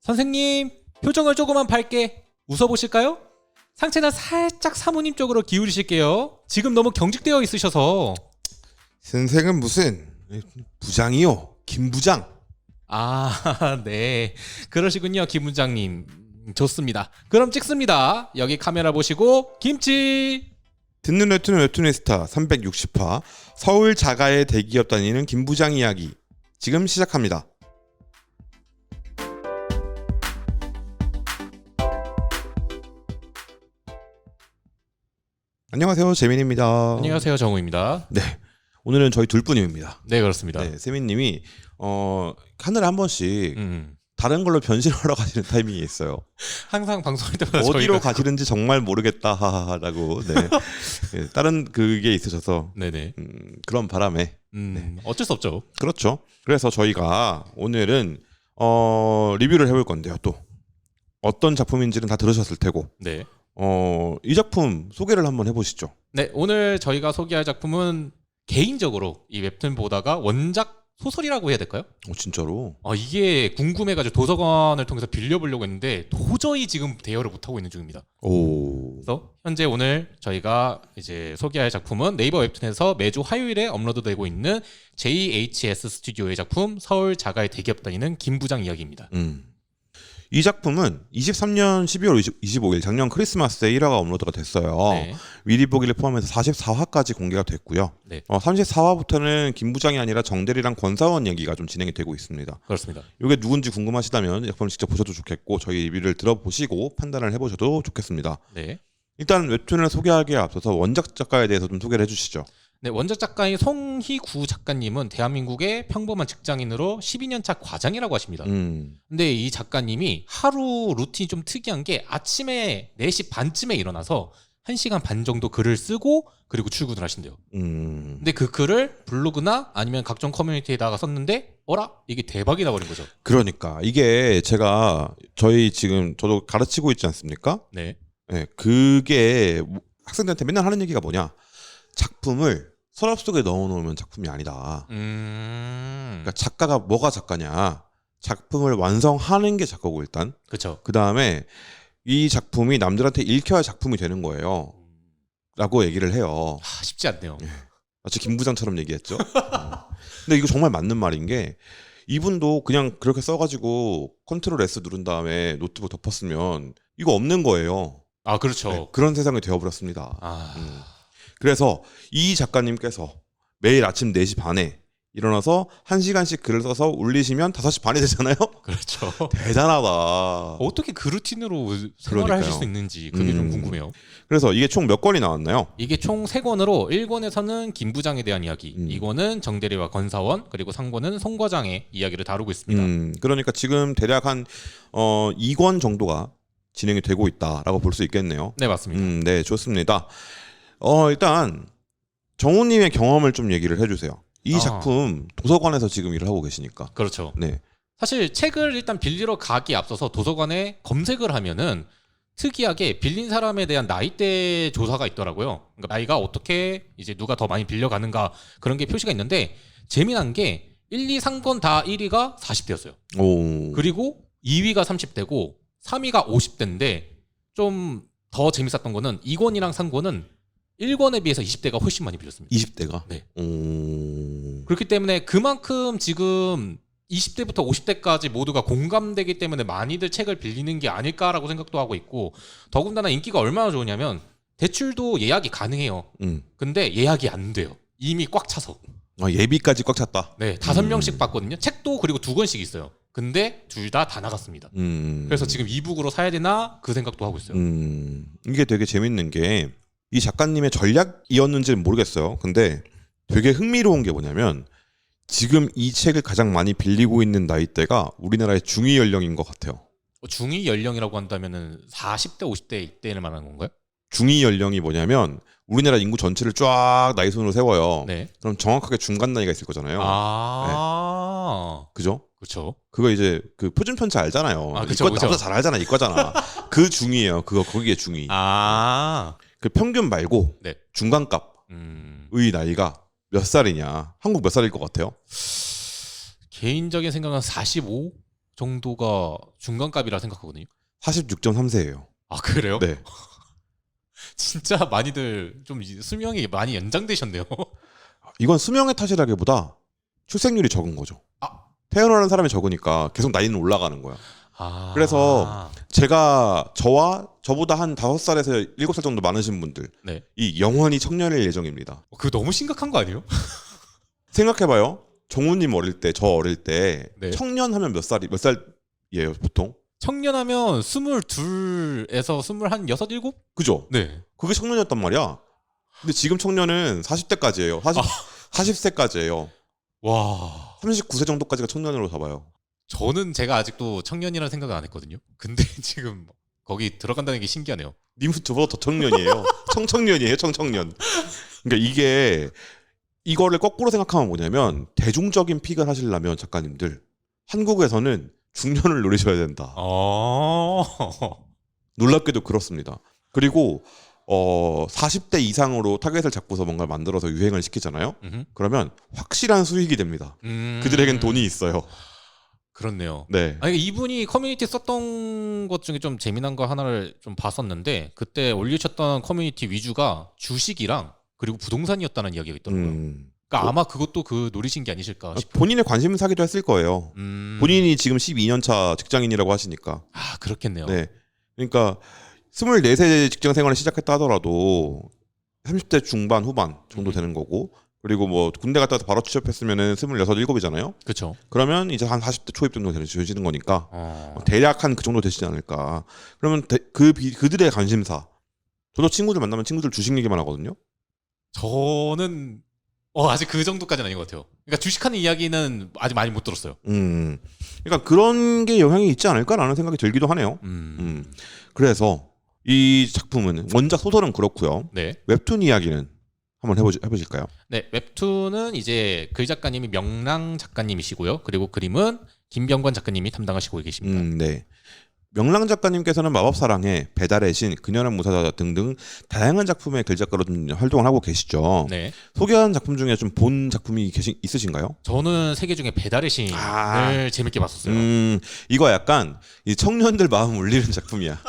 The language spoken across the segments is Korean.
선생님, 표정을 조금만 밝게 웃어보실까요? 상체는 살짝 사모님 쪽으로 기울이실게요. 지금 너무 경직되어 있으셔서. 선생은 무슨 부장이요? 김 부장. 아, 네. 그러시군요, 김 부장님. 좋습니다. 그럼 찍습니다. 여기 카메라 보시고 김치. 듣는 웹툰의 스타 360화 서울 자가의 대기업 다니는 김 부장 이야기 지금 시작합니다. 안녕하세요, 재민입니다. 안녕하세요, 정우입니다. 네, 오늘은 저희 둘뿐입니다. 네, 그렇습니다. 네, 세민님이 하늘에 한 번씩 음. 다른 걸로 변신하러 가시는 타이밍이 있어요. 항상 방송할 때마다 어디로 저희가 가시는지 정말 모르겠다 하하라고. 네. 네, 다른 그게 있으셔서 네네. 그런 바람에 어쩔 수 없죠. 그렇죠. 그래서 저희가 오늘은 리뷰를 해볼 건데요. 또 어떤 작품인지는 다 들으셨을 테고 네. 이 작품 소개를 한번 해보시죠. 네, 오늘 저희가 소개할 작품은 개인적으로 이 웹툰 보다가 원작 소설이라고 해야 될까요? 진짜로? 이게 궁금해가지고 도서관을 통해서 빌려보려고 했는데 도저히 지금 대여를 못하고 있는 중입니다. 오. 그래서 현재 오늘 저희가 이제 소개할 작품은 네이버 웹툰에서 매주 화요일에 업로드되고 있는 JHS 스튜디오의 작품 서울 자가의 대기업 다니는 김 부장 이야기입니다. 이 작품은 23년 12월 25일 작년 크리스마스에 1화가 업로드가 됐어요. 네. 미리 보기를 포함해서 44화까지 공개가 됐고요. 네. 34화부터는 김 부장이 아니라 정대리랑 권사원 얘기가 좀 진행이 되고 있습니다. 그렇습니다. 이게 누군지 궁금하시다면 작품을 직접 보셔도 좋겠고 저희 리뷰를 들어보시고 판단을 해보셔도 좋겠습니다. 네. 일단 웹툰을 소개하기에 앞서서 원작 작가에 대해서 좀 소개를 해주시죠. 네, 원작 작가인 송희구 작가님은 대한민국의 평범한 직장인으로 12년차 과장이라고 하십니다. 근데 이 작가님이 하루 루틴이 좀 특이한 게 아침에 4시 반쯤에 일어나서 1시간 반 정도 글을 쓰고 그리고 출근을 하신대요. 근데 그 글을 블로그나 아니면 각종 커뮤니티에다가 썼는데 이게 대박이 나버린 거죠. 그러니까 이게 제가 저도 가르치고 있지 않습니까? 네. 네, 그게 학생들한테 맨날 하는 얘기가 뭐냐, 작품을 서랍 속에 넣어놓으면 작품이 아니다. 그러니까 작가가 뭐가 작가냐, 작품을 완성하는 게 작가고 일단 그렇죠. 그 다음에 이 작품이 남들한테 읽혀야 작품이 되는 거예요 라고 얘기를 해요. 쉽지 않네요. 마치 김 부장처럼 얘기했죠. 근데 이거 정말 맞는 말인 게 이분도 그냥 그렇게 써가지고 컨트롤 S 누른 다음에 노트북 덮었으면 이거 없는 거예요. 그렇죠. 네, 그런 세상이 되어버렸습니다. 그래서 이 작가님께서 매일 아침 4시 반에 일어나서 1시간씩 글을 써서 올리시면 5시 반이 되잖아요. 그렇죠. 대단하다. 어떻게 그 루틴으로 생활을 하실 수 있는지 그게 좀 궁금해요. 그래서 이게 총 몇 권이 나왔나요? 이게 총 3권으로 1권에서는 김 부장에 대한 이야기, 2권은 정대리와 권사원, 그리고 3권은 송 과장의 이야기를 다루고 있습니다. 그러니까 지금 대략 한 2권 정도가 진행이 되고 있다라고 볼 수 있겠네요. 네, 맞습니다. 네, 좋습니다. 일단 정우님의 경험을 좀 얘기를 해주세요. 이 작품 도서관에서 지금 일을 하고 계시니까. 그렇죠. 네. 사실 책을 일단 빌리러 가기 앞서서 도서관에 검색을 하면은 특이하게 빌린 사람에 대한 나이대 조사가 있더라고요. 그러니까 나이가 어떻게 이제 누가 더 많이 빌려가는가 그런 게 표시가 있는데 재미난 게 1, 2, 3권 다 1위가 40대였어요. 그리고 2위가 30대고 3위가 50대인데 좀 더 재밌었던 거는 2권이랑 3권은 1권에 비해서 20대가 훨씬 많이 빌렸습니다. 20대가? 네. 그렇기 때문에 그만큼 지금 20대부터 50대까지 모두가 공감되기 때문에 많이들 책을 빌리는 게 아닐까라고 생각도 하고 있고, 더군다나 인기가 얼마나 좋으냐면 대출도 예약이 가능해요. 근데 예약이 안 돼요. 이미 꽉 차서. 예비까지 꽉 찼다. 네, 5명씩 받거든요. 책도 그리고 2권씩 있어요. 근데 둘 다 나갔습니다. 그래서 지금 이북으로 사야 되나 그 생각도 하고 있어요. 이게 되게 재밌는 게 이 작가님의 전략이었는지는 모르겠어요. 근데 되게 흥미로운 게 뭐냐면 지금 이 책을 가장 많이 빌리고 있는 나이대가 우리나라의 중위 연령인 것 같아요. 중위 연령이라고 한다면은 40대, 50대 이때를 말하는 건가요? 중위 연령이 뭐냐면 우리나라 인구 전체를 쫙 나이 순으로 세워요. 네. 그럼 정확하게 중간 나이가 있을 거잖아요. 네. 그죠? 그렇죠. 그거 이제 그 표준 편차 알잖아요. 그쵸, 그쵸. 나보다 잘 알잖아. 이과잖아. 그 중이에요. 거기에 중이. 그 평균 말고 네. 중간값의 나이가 몇 살이냐? 한국 몇 살일 것 같아요? 개인적인 생각은 45? 정도가 중간값이라 생각하거든요. 46.3세예요. 아 그래요? 네. 진짜 많이들 좀 이제 수명이 많이 연장되셨네요. 이건 수명의 탓이라기보다 출생률이 적은 거죠. 아. 태어나는 사람이 적으니까 계속 나이는 올라가는 거야. 아. 그래서 제가 저보다 한 5살에서 7살 정도 많으신 분들 네. 이 영원히 청년일 예정입니다. 그거 너무 심각한 거 아니에요? 생각해봐요. 정우님 어릴 때, 저 어릴 때 네. 청년 하면 몇 살이에요 보통? 청년하면 22에서 6, 7? 그죠? 네. 그게 청년이었단 말이야. 근데 지금 청년은 40대까지예요. 40세까지예요. 와. 39세 정도까지가 청년으로 잡아요. 저는 제가 아직도 청년이라는 생각을 안 했거든요. 근데 지금 거기 들어간다는 게 신기하네요. 님 저보다 더 청년이에요. 청청년이에요, 청청년. 그러니까 이거를 거꾸로 생각하면 뭐냐면 대중적인 픽을 하시려면 작가님들 한국에서는 중년을 노리셔야 된다. 놀랍게도 그렇습니다. 그리고 40대 이상으로 타겟을 잡고서 뭔가를 만들어서 유행을 시키잖아요. 그러면 확실한 수익이 됩니다. 그들에겐 돈이 있어요. 그렇네요. 네. 아니 이분이 커뮤니티 썼던 것 중에 좀 재미난 거 하나를 좀 봤었는데 그때 올리셨던 커뮤니티 위주가 주식이랑 그리고 부동산이었다는 이야기가 있더라고요. 그러니까 아마 그것도 그 노리신 게 아니실까 싶어요. 본인의 관심사기도 했을 거예요. 본인이 지금 12년차 직장인이라고 하시니까. 아 그렇겠네요. 네. 그러니까 24세 직장 생활을 시작했다 하더라도 30대 중반 후반 정도 되는 거고 그리고 뭐 군대 갔다 와서 바로 취업했으면은 26, 7이잖아요. 그렇죠. 그러면 이제 한 40대 초입 정도 되시는 거니까 어. 대략 한 그 정도 되시지 않을까. 그러면 그들의 관심사. 저도 친구들 만나면 친구들 주식 얘기만 하거든요. 저는 아직 그 정도까지는 아닌 것 같아요. 그러니까 주식하는 이야기는 아직 많이 못 들었어요. 그러니까 그런 게 영향이 있지 않을까라는 생각이 들기도 하네요. 그래서 이 작품은 원작 소설은 그렇고요. 네. 웹툰 이야기는 한번 해보실까요? 네, 웹툰은 이제 글 작가님이 명랑 작가님이시고요. 그리고 그림은 김병관 작가님이 담당하시고 계십니다. 네. 명랑 작가님께서는 마법사랑의 배달의 신, 그녀는 무사자 등등 다양한 작품의 글 작가로 좀 활동을 하고 계시죠. 네. 소개한 작품 중에 좀 본 작품이 있으신가요? 저는 세계 중에 배달의 신을 재밌게 봤었어요. 이거 약간 이 청년들 마음 울리는 작품이야.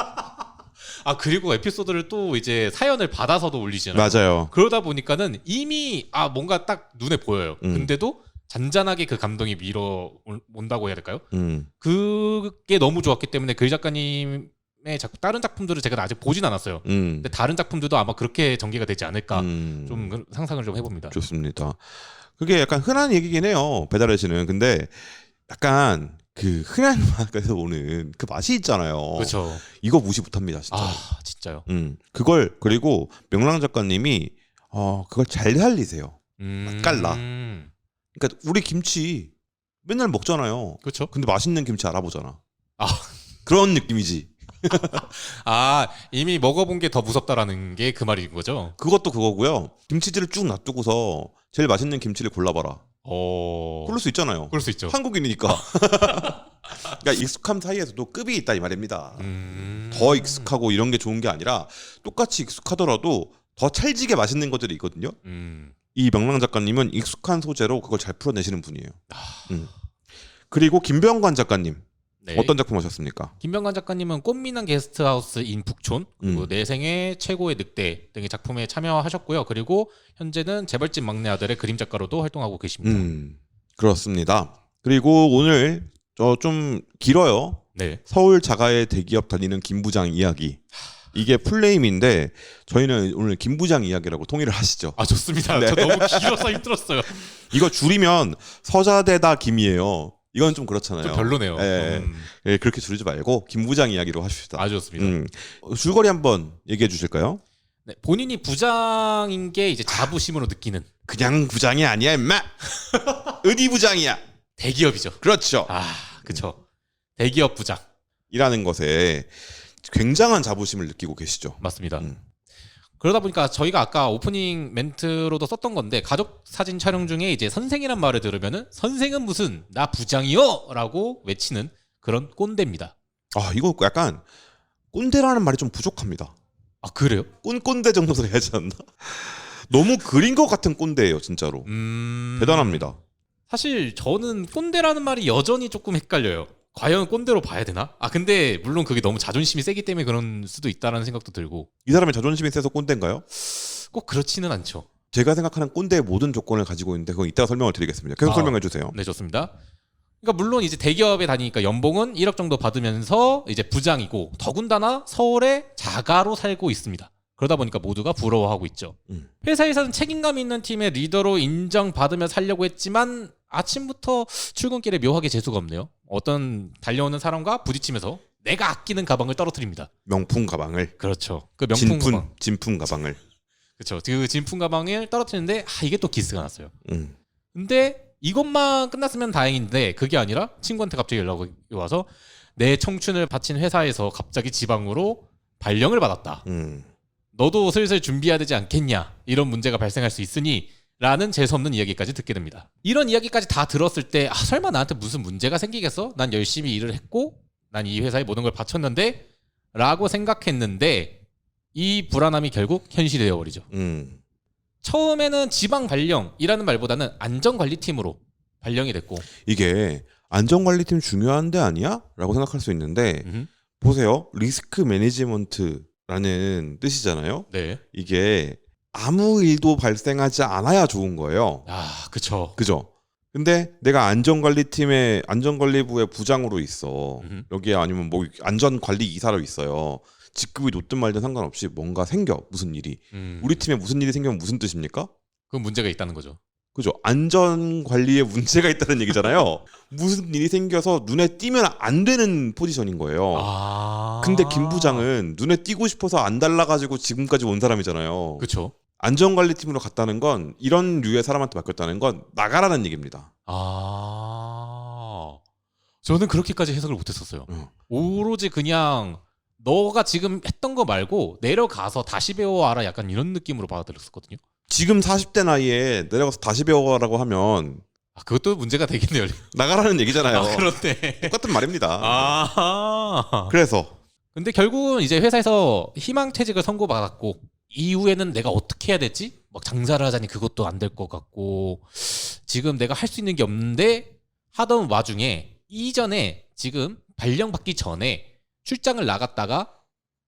아 그리고 에피소드를 또 이제 사연을 받아서도 올리잖아요. 맞아요. 그러다 보니까는 이미 뭔가 딱 눈에 보여요. 근데도 잔잔하게 그 감동이 밀어 온다고 해야 될까요? 그게 너무 좋았기 때문에 글 작가님의 다른 작품들을 제가 아직 보진 않았어요. 근데 다른 작품들도 아마 그렇게 전개가 되지 않을까 좀 상상을 좀 해봅니다. 좋습니다. 그게 약간 흔한 얘기긴 해요. 배달의 신은. 근데 약간 그 흔한 맛에서 오는 그 맛이 있잖아요. 그렇죠. 이거 무시 못합니다, 진짜. 아 진짜요. 그걸 그리고 명랑 작가님이 그걸 잘 살리세요. 맛깔나. 그러니까 우리 김치 맨날 먹잖아요. 그렇죠. 근데 맛있는 김치 알아보잖아. 아 그런 느낌이지. 이미 먹어본 게 더 무섭다라는 게 그 말인 거죠. 그것도 그거고요. 김치들을 쭉 놔두고서 제일 맛있는 김치를 골라봐라. 그럴 수 있잖아요. 그럴 수 있죠. 한국인이니까. 그러니까 익숙함 사이에서도 급이 있다 이 말입니다. 더 익숙하고 이런 게 좋은 게 아니라 똑같이 익숙하더라도 더 찰지게 맛있는 것들이 있거든요. 이 명랑 작가님은 익숙한 소재로 그걸 잘 풀어내시는 분이에요. 그리고 김병관 작가님. 네. 어떤 작품 하셨습니까? 김병관 작가님은 꽃미남 게스트하우스 인 북촌, 그리고 내 생의 최고의 늑대 등의 작품에 참여하셨고요. 그리고 현재는 재벌집 막내 아들의 그림 작가로도 활동하고 계십니다. 그렇습니다. 그리고 오늘 좀 길어요. 네. 서울 자가의 대기업 다니는 김 부장 이야기. 이게 풀네임인데 저희는 오늘 김 부장 이야기라고 통일을 하시죠. 좋습니다. 네. 저 너무 길어서 힘들었어요. 이거 줄이면 서자대다 김이에요. 이건 좀 그렇잖아요. 좀 별로네요. 네, 그렇게 줄이지 말고 김 부장 이야기로 하십시다. 아주 좋습니다. 줄거리 한번 얘기해 주실까요? 네, 본인이 부장인 게 이제 자부심으로 느끼는. 그냥 부장이 아니야, 임마. 어디 부장이야? 대기업이죠. 그렇죠. 그렇죠. 대기업 부장. 이라는 것에 굉장한 자부심을 느끼고 계시죠. 맞습니다. 그러다 보니까 저희가 아까 오프닝 멘트로도 썼던 건데 가족 사진 촬영 중에 이제 선생이란 말을 들으면은 선생은 무슨 나 부장이요라고 외치는 그런 꼰대입니다. 이거 약간 꼰대라는 말이 좀 부족합니다. 그래요? 꼰꼰대 정도로 해야지 않나? 너무 그린 것 같은 꼰대예요, 진짜로. 대단합니다. 사실 저는 꼰대라는 말이 여전히 조금 헷갈려요. 과연 꼰대로 봐야 되나? 근데 물론 그게 너무 자존심이 세기 때문에 그런 수도 있다라는 생각도 들고 이 사람의 자존심이 세서 꼰대인가요? 꼭 그렇지는 않죠. 제가 생각하는 꼰대의 모든 조건을 가지고 있는데 그건 이따가 설명을 드리겠습니다. 계속 설명해 주세요. 네, 좋습니다. 그러니까 물론 이제 대기업에 다니니까 연봉은 1억 정도 받으면서 이제 부장이고 더군다나 서울에 자가로 살고 있습니다. 그러다 보니까 모두가 부러워하고 있죠. 회사에서는 책임감 있는 팀의 리더로 인정받으며 살려고 했지만 아침부터 출근길에 묘하게 재수가 없네요. 어떤 달려오는 사람과 부딪히면서 내가 아끼는 가방을 떨어뜨립니다. 명품 가방을. 그렇죠. 그 명품 가방. 진품 가방을. 그렇죠. 그 진품 가방을 떨어뜨리는데 이게 또 기스가 났어요. 근데 이것만 끝났으면 다행인데 그게 아니라 친구한테 갑자기 연락이 와서 내 청춘을 바친 회사에서 갑자기 지방으로 발령을 받았다. 너도 슬슬 준비해야 되지 않겠냐. 이런 문제가 발생할 수 있으니 라는 재수없는 이야기까지 듣게 됩니다. 이런 이야기까지 다 들었을 때 설마 나한테 무슨 문제가 생기겠어? 난 열심히 일을 했고 난 이 회사에 모든 걸 바쳤는데 라고 생각했는데 이 불안함이 결국 현실이 되어버리죠. 처음에는 지방 발령이라는 말보다는 안전관리팀으로 발령이 됐고 이게 안전관리팀 중요한데 아니야? 라고 생각할 수 있는데 보세요. 리스크 매니지먼트라는 뜻이잖아요. 네. 이게 아무 일도 발생하지 않아야 좋은 거예요. 그쵸. 그죠? 근데 내가 안전관리팀의 안전관리부의 부장으로 있어. 여기에 아니면 뭐 안전관리 이사로 있어요. 직급이 높든 말든 상관없이 뭔가 생겨. 무슨 일이. 우리 팀에 무슨 일이 생기면 무슨 뜻입니까? 그건 문제가 있다는 거죠. 그죠? 안전관리에 문제가 있다는 얘기잖아요. 무슨 일이 생겨서 눈에 띄면 안 되는 포지션인 거예요. 근데 김 부장은 눈에 띄고 싶어서 안 달라가지고 지금까지 온 사람이잖아요. 그렇죠. 안전관리팀으로 갔다는 건 이런 류의 사람한테 맡겼다는 건 나가라는 얘기입니다. 저는 그렇게까지 해석을 못했었어요. 오로지 그냥 너가 지금 했던 거 말고 내려가서 다시 배워와라 약간 이런 느낌으로 받아들였었거든요. 지금 40대 나이에 내려가서 다시 배워라고 하면 그것도 문제가 되겠네요. 나가라는 얘기잖아요. 그렇네. 똑같은 말입니다. 그래서 근데 결국은 이제 회사에서 희망퇴직을 선고받았고 이후에는 내가 어떻게 해야 되지? 막 장사를 하자니 그것도 안 될 것 같고 지금 내가 할 수 있는 게 없는데 하던 와중에 이전에 지금 발령받기 전에 출장을 나갔다가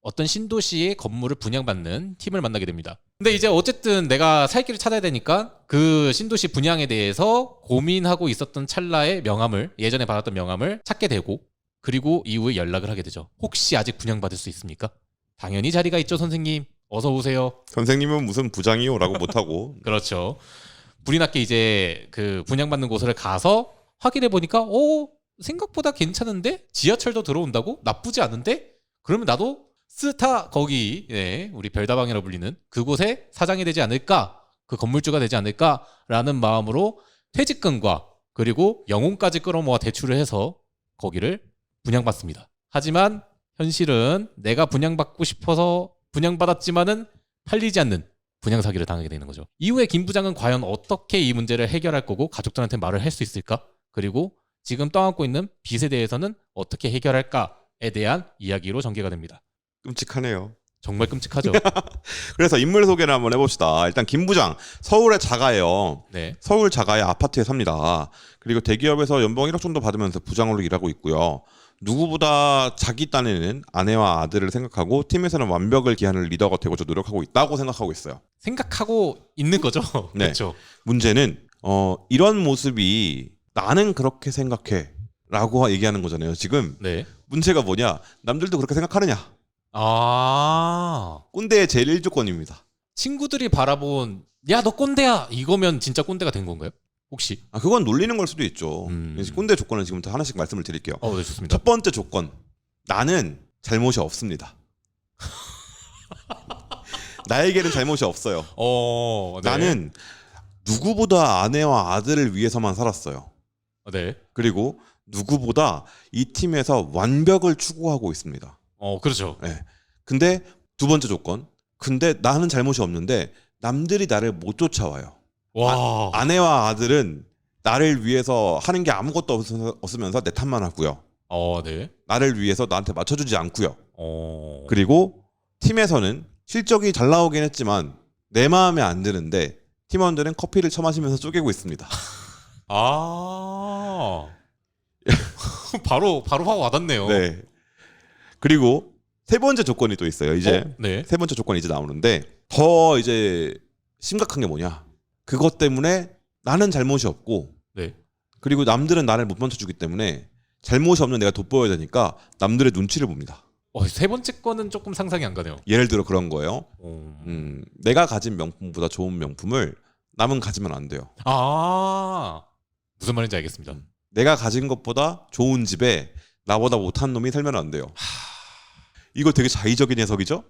어떤 신도시의 건물을 분양받는 팀을 만나게 됩니다. 근데 이제 어쨌든 내가 살 길을 찾아야 되니까 그 신도시 분양에 대해서 고민하고 있었던 찰나에 예전에 받았던 명함을 찾게 되고 그리고 이후에 연락을 하게 되죠. 혹시 아직 분양받을 수 있습니까? 당연히 자리가 있죠, 선생님. 어서 오세요. 선생님은 무슨 부장이요? 라고 못하고. 그렇죠. 불이 났게 이제 그 분양받는 곳을 가서 확인해 보니까 생각보다 괜찮은데? 지하철도 들어온다고? 나쁘지 않은데? 그러면 나도 스타 거기 우리 별다방이라 불리는 그곳에 사장이 되지 않을까? 그 건물주가 되지 않을까라는 마음으로 퇴직금과 그리고 영혼까지 끌어모아 대출을 해서 거기를 분양받습니다. 하지만 현실은 내가 분양받고 싶어서 분양받았지만은 팔리지 않는 분양 사기를 당하게 되는 거죠. 이후에 김 부장은 과연 어떻게 이 문제를 해결할 거고 가족들한테 말을 할 수 있을까? 그리고 지금 떠안고 있는 빚에 대해서는 어떻게 해결할까에 대한 이야기로 전개가 됩니다. 끔찍하네요. 정말 끔찍하죠. 그래서 인물 소개를 한번 해봅시다. 일단 김 부장 서울의 자가예요. 네. 서울 자가의 아파트에 삽니다. 그리고 대기업에서 연봉 1억 정도 받으면서 부장으로 일하고 있고요. 누구보다 자기 딴에는 아내와 아들을 생각하고 팀에서는 완벽을 기하는 리더가 되고자 노력하고 있다고 생각하고 있어요. 생각하고 있는 거죠. 네. 그렇죠. 문제는 이런 모습이 나는 그렇게 생각해 라고 얘기하는 거잖아요. 지금 네. 문제가 뭐냐? 남들도 그렇게 생각하느냐? 꼰대의 제일 1조건입니다. 친구들이 바라본 야 너 꼰대야 이거면 진짜 꼰대가 된 건가요? 혹시? 그건 놀리는 걸 수도 있죠. 꼰대 조건을 지금부터 하나씩 말씀을 드릴게요. 네, 좋습니다. 첫 번째 조건. 나는 잘못이 없습니다. 나에게는 잘못이 없어요. 네. 나는 누구보다 아내와 아들을 위해서만 살았어요. 네. 그리고 누구보다 이 팀에서 완벽을 추구하고 있습니다. 그렇죠. 네. 근데 두 번째 조건. 근데 나는 잘못이 없는데 남들이 나를 못 쫓아와요. 와. 아내와 아들은 나를 위해서 하는 게 아무것도 없으면서 내 탓만 하고요. 네. 나를 위해서 나한테 맞춰주지 않고요. 그리고 그리고 팀에서는 실적이 잘 나오긴 했지만 내 마음에 안 드는데 팀원들은 커피를 처마시면서 쪼개고 있습니다. 바로 확 와닿네요. 네. 그리고 세 번째 조건이 또 있어요. 이제 네. 세 번째 조건이 이제 나오는데 더 이제 심각한 게 뭐냐? 그것 때문에 나는 잘못이 없고 네. 그리고 남들은 나를 못 맞춰주기 때문에 잘못이 없는 내가 돋보여야 되니까 남들의 눈치를 봅니다. 세 번째 거는 조금 상상이 안 가네요. 예를 들어 그런 거예요. 오. 내가 가진 명품보다 좋은 명품을 남은 가지면 안 돼요. 아, 무슨 말인지 알겠습니다. 내가 가진 것보다 좋은 집에 나보다 못한 놈이 살면 안 돼요. 이거 되게 자의적인 해석이죠?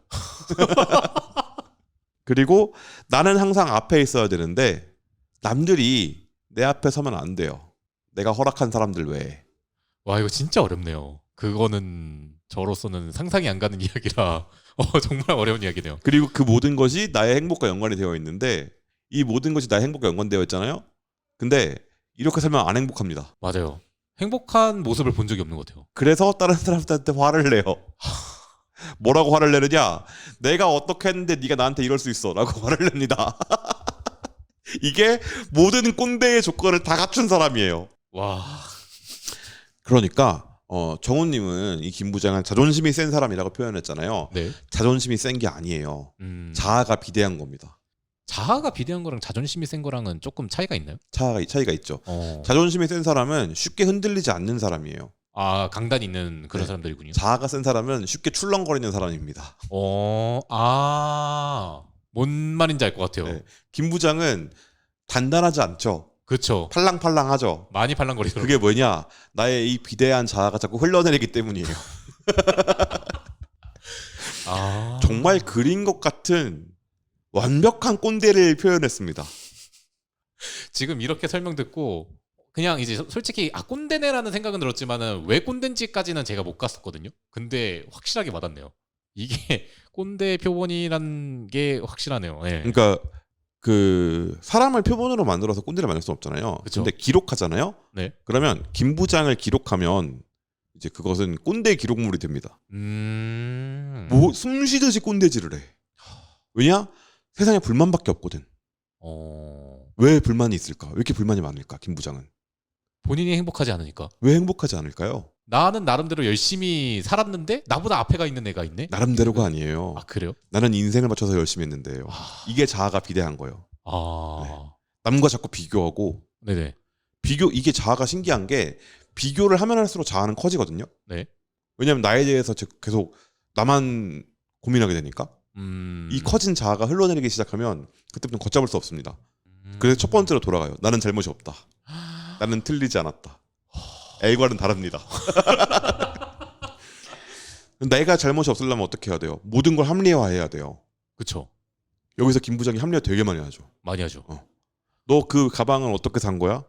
그리고 나는 항상 앞에 있어야 되는데 남들이 내 앞에 서면 안 돼요. 내가 허락한 사람들 외에. 와, 이거 진짜 어렵네요. 그거는 저로서는 상상이 안 가는 이야기라 정말 어려운 이야기네요. 그리고 그 모든 것이 나의 행복과 연관이 되어 있는데 이 모든 것이 나의 행복과 연관되어 있잖아요. 근데 이렇게 살면 안 행복합니다. 맞아요. 행복한 모습을 본 적이 없는 것 같아요. 그래서 다른 사람들한테 화를 내요. 뭐라고 화를 내느냐? 내가 어떻게 했는데 네가 나한테 이럴 수 있어 라고 화를 냅니다. 이게 모든 꼰대의 조건을 다 갖춘 사람이에요. 와. 그러니까 정훈님은 이 김 부장은 자존심이 센 사람이라고 표현했잖아요. 네. 자존심이 센 게 아니에요. 자아가 비대한 겁니다. 자아가 비대한 거랑 자존심이 센 거랑은 조금 차이가 있나요? 차이가 있죠. 자존심이 센 사람은 쉽게 흔들리지 않는 사람이에요. 아, 강단 있는 그런 네. 사람들이군요. 자아가 센 사람은 쉽게 출렁거리는 사람입니다. 뭔 말인지 알 것 같아요. 네. 김 부장은 단단하지 않죠. 그렇죠. 팔랑팔랑하죠. 많이 팔랑거리더라고요. 그게 뭐냐? 나의 이 비대한 자아가 자꾸 흘러내리기 때문이에요. 정말 그린 것 같은 완벽한 꼰대를 표현했습니다. 지금 이렇게 설명 듣고 그냥 이제 솔직히 꼰대네라는 생각은 들었지만은 왜 꼰대인지까지는 제가 못 갔었거든요. 근데 확실하게 와닿네요. 이게 꼰대 표본이란 게 확실하네요. 네. 그러니까 그 사람을 표본으로 만들어서 꼰대를 만들 수 없잖아요. 그쵸. 근데 기록하잖아요. 네. 그러면 김 부장을 기록하면 이제 그것은 꼰대 기록물이 됩니다. 뭐 숨쉬듯이 꼰대질을 해. 왜냐? 세상에 불만밖에 없거든. 왜 불만이 있을까? 왜 이렇게 불만이 많을까? 김 부장은 본인이 행복하지 않으니까. 왜 행복하지 않을까요? 나는 나름대로 열심히 살았는데 나보다 앞에 가 있는 애가 있네. 나름대로가 아니에요. 그래요? 나는 인생을 맞춰서 열심히 했는데요. 이게 자아가 비대한 거예요. 네. 남과 자꾸 비교하고. 네네. 이게 자아가 신기한 게 비교를 하면 할수록 자아는 커지거든요. 네. 왜냐하면 나에 대해서 계속 나만 고민하게 되니까. 이 커진 자아가 흘러내리기 시작하면 그때부터 걷잡을 수 없습니다. 그래서 첫 번째로 돌아가요. 나는 잘못이 없다. 나는 틀리지 않았다. L과는 다릅니다. 내가 잘못이 없으려면 어떻게 해야 돼요? 모든 걸 합리화해야 돼요. 그쵸. 여기서 김 부장이 합리화 되게 많이 하죠. 많이 하죠. 너 그 가방은 어떻게 산 거야?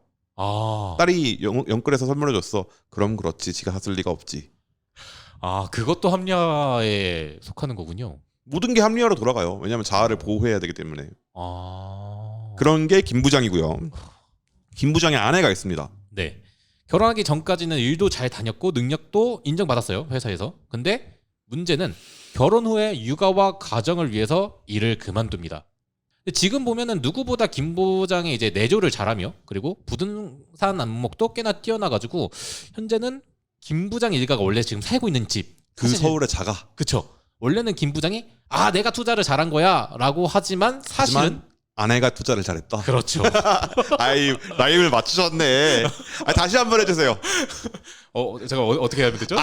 딸이 영끌해서 선물해줬어. 그럼 그렇지. 지가 샀을 리가 없지. 그것도 합리화에 속하는 거군요. 모든 게 합리화로 돌아가요. 왜냐하면 자아를 보호해야 되기 때문에. 그런 게 김 부장이고요. 김 부장의 아내가 있습니다. 네. 결혼하기 전까지는 일도 잘 다녔고 능력도 인정받았어요. 회사에서. 근데 문제는 결혼 후에 육아와 가정을 위해서 일을 그만둡니다. 근데 지금 보면은 누구보다 김 부장이 이제 내조를 잘하며 그리고 부동산 안목도 꽤나 뛰어나가지고 현재는 김 부장 일가가 원래 지금 살고 있는 집. 그 서울의 자가. 그쵸. 원래는 김 부장이 내가 투자를 잘한 거야 라고 하지만 사실은 아내가 투자를 잘했다. 그렇죠. 라임을 맞추셨네. 다시 한번 해주세요. 제가 어떻게 하면 되죠?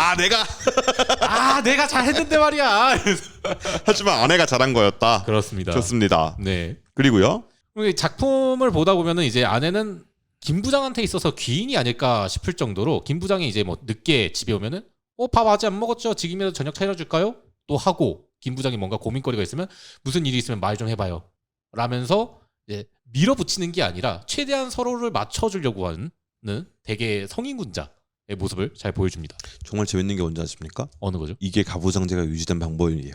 내가 잘했는데 말이야. 하지만 아내가 잘한 거였다. 그렇습니다. 좋습니다. 네. 그리고요. 작품을 보다 보면은 이제 아내는 김 부장한테 있어서 귀인이 아닐까 싶을 정도로 김 부장이 이제 뭐 늦게 집에 오면은 밥 아직 안 먹었죠? 지금이라도 저녁 차려줄까요? 또 하고 김 부장이 뭔가 고민거리가 있으면 무슨 일이 있으면 말 좀 해봐요. 라면서 이제 밀어붙이는 게 아니라 최대한 서로를 맞춰주려고 하는 되게 성인군자의 모습을 잘 보여줍니다. 정말 재밌는 게 뭔지 아십니까? 어느 거죠? 이게 가부장제가 유지된 방법이에요.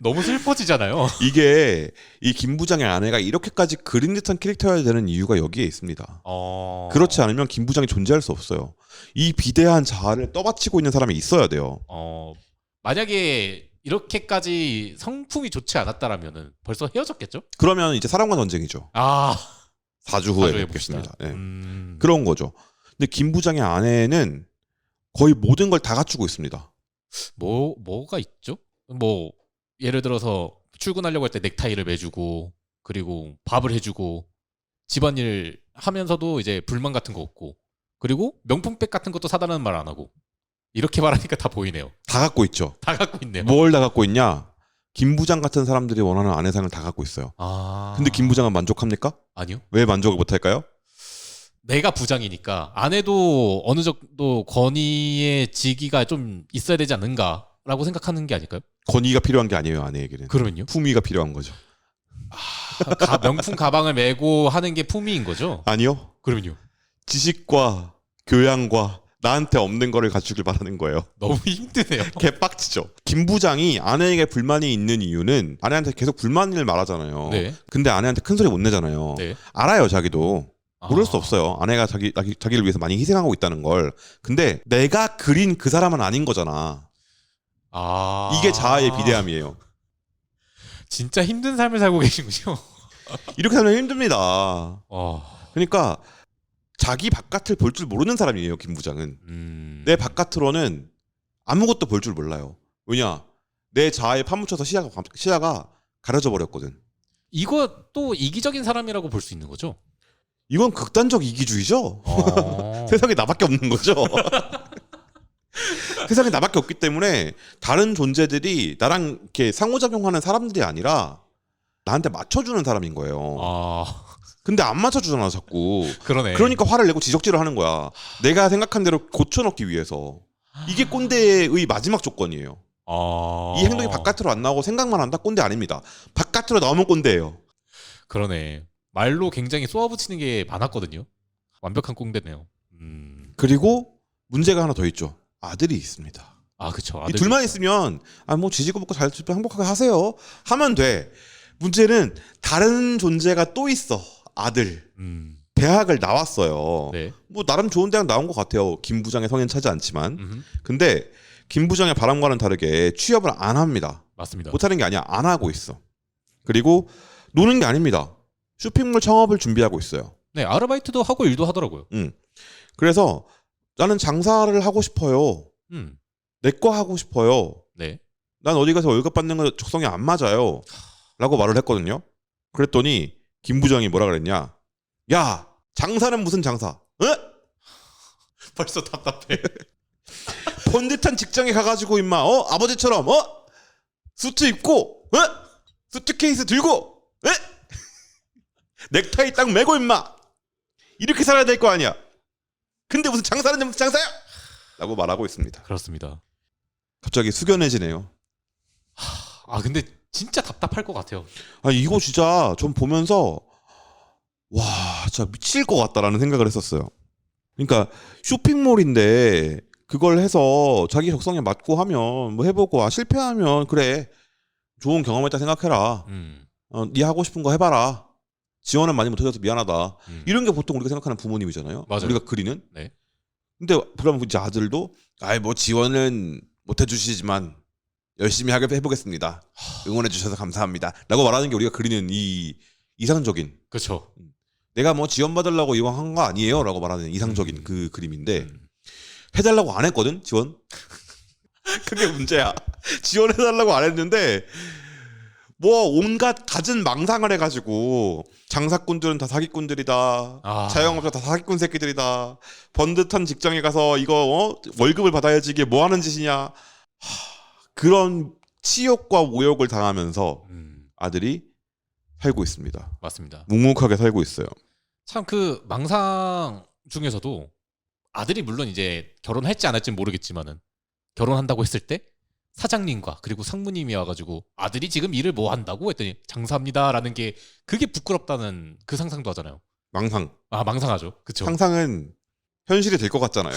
너무 슬퍼지잖아요. 이게 이 김 부장의 아내가 이렇게까지 그린 듯한 캐릭터여야 되는 이유가 여기에 있습니다. 그렇지 않으면 김 부장이 존재할 수 없어요. 이 비대한 자아를 떠받치고 있는 사람이 있어야 돼요. 만약에 이렇게까지 성품이 좋지 않았다라면은 벌써 헤어졌겠죠? 그러면 이제 사랑과 전쟁이죠. 4주 후에 사주에 뵙겠습니다. 봅시다. 네. 그런 거죠. 근데 김 부장의 아내는 거의 모든 걸 다 갖추고 있습니다. 뭐가 있죠? 뭐 예를 들어서 출근하려고 할 때 넥타이를 매주고 그리고 밥을 해주고 집안일 하면서도 이제 불만 같은 거 없고 그리고 명품백 같은 것도 사달라는 말 안 하고 이렇게 말하니까 다 보이네요. 다 갖고 있죠. 다 갖고 있네요. 뭘 다 갖고 있냐? 김 부장 같은 사람들이 원하는 아내상을 다 갖고 있어요. 근데 김 부장은 만족합니까? 아니요. 왜 만족을 못할까요? 내가 부장이니까 아내도 어느 정도 권위의 지기가 좀 있어야 되지 않는가라고 생각하는 게 아닐까요? 권위가 필요한 게 아니에요, 아내에게는. 그러면요? 품위가 필요한 거죠. 명품 가방을 메고 하는 게 품위인 거죠? 아니요. 그러면요? 지식과 교양과 나한테 없는 거를 갖추길 바라는 거예요. 너무 힘드네요. 개빡치죠. 김 부장이 아내에게 불만이 있는 이유는 아내한테 계속 불만을 말하잖아요. 네. 근데 아내한테 큰 소리 못 내잖아요. 네. 알아요, 자기도. 모를 수 아. 없어요. 아내가 자기를 위해서 많이 희생하고 있다는 걸. 근데 내가 그린 그 사람은 아닌 거잖아. 이게 자아의 비대함이에요. 진짜 힘든 삶을 살고 계시군요. 이렇게 살면 힘듭니다. 와. 그러니까 자기 바깥을 볼 줄 모르는 사람이에요, 김 부장은. 내 바깥으로는 아무것도 볼 줄 몰라요. 왜냐? 내 자아에 파묻혀서 시야가 가려져 버렸거든. 이거 또 이기적인 사람이라고 볼 수 있는 거죠? 이건 극단적 이기주의죠. 세상에 나밖에 없는 거죠. 세상에 나밖에 없기 때문에 다른 존재들이 나랑 이렇게 상호작용하는 사람들이 아니라 나한테 맞춰주는 사람인 거예요. 근데 안 맞춰주잖아, 자꾸. 그러네. 그러니까 화를 내고 지적질을 하는 거야. 내가 생각한 대로 고쳐넣기 위해서. 이게 꼰대의 마지막 조건이에요. 이 행동이 바깥으로 안 나오고 생각만 한다? 꼰대 아닙니다. 바깥으로 나오면 꼰대예요. 그러네. 말로 굉장히 쏘아붙이는 게 많았거든요. 완벽한 꼰대네요. 그리고 문제가 하나 더 있죠. 아들이 있습니다. 그쵸. 이 둘만 있으면 뭐 지지고 볶고 잘 행복하게 하세요 하면 돼. 문제는 다른 존재가 또 있어. 아들. 대학을 나왔어요. 네. 뭐 나름 좋은 대학 나온 것 같아요. 김 부장의 성인 차지 않지만. 근데 김 부장의 바람과는 다르게 취업을 안 합니다. 맞습니다. 못하는 게 아니야. 안 하고 있어. 그리고 노는 게 아닙니다. 쇼핑몰 창업을 준비하고 있어요. 네, 아르바이트도 하고 일도 하더라고요. 그래서 나는 장사를 하고 싶어요. 내 거 하고 싶어요. 네. 난 어디 가서 월급 받는 거 적성에 안 맞아요. 라고 말을 했거든요. 그랬더니 김 부장이 뭐라 그랬냐. 야, 장사는 무슨 장사? 벌써 답답해. 번듯한 직장에 가가지고 임마 아버지처럼 수트 입고 수트케이스 들고 넥타이 딱 매고 임마 이렇게 살아야 될 거 아니야. 근데 무슨 장사는 무슨 장사야? 라고 말하고 있습니다. 그렇습니다. 갑자기 숙연해지네요. 근데 진짜 답답할 것 같아요. 이거 진짜 좀 보면서 와 진짜 미칠 것 같다라는 생각을 했었어요. 그러니까 쇼핑몰인데 그걸 해서 자기 적성에 맞고 하면 뭐 해보고 실패하면 그래 좋은 경험했다 생각해라. 네 하고 싶은 거 해봐라. 지원은 많이 못해줘서 미안하다. 이런 게 보통 우리가 생각하는 부모님이잖아요. 맞아요. 우리가 그리는. 네. 근데 그러면 이제 아들도 뭐 지원은 못해주시지만 열심히 하게 해보겠습니다. 응원해주셔서 감사합니다. 라고 말하는 게 우리가 그리는 이 이상적인. 그렇죠. 내가 뭐 지원받으려고 이거 한 거 아니에요. 라고 말하는 이상적인 그 그림인데 해달라고 안 했거든 지원. 그게 문제야. 지원해달라고 안 했는데 뭐 온갖 갖은 망상을 해가지고 장사꾼들은 다 사기꾼들이다. 자영업자 다 사기꾼 새끼들이다. 번듯한 직장에 가서 이거 월급을 받아야지 이게 뭐 하는 짓이냐. 그런 치욕과 모욕을 당하면서 아들이 살고 있습니다. 맞습니다. 묵묵하게 살고 있어요. 참 그 망상 중에서도 아들이 물론 이제 결혼할지 안 할지는 모르겠지만은 결혼한다고 했을 때 사장님과 그리고 상무님이 와가지고 아들이 지금 일을 뭐 한다고 했더니 장사합니다라는 게 그게 부끄럽다는 그 상상도 하잖아요. 망상. 망상하죠. 그렇죠. 상상은 현실이 될 것 같잖아요.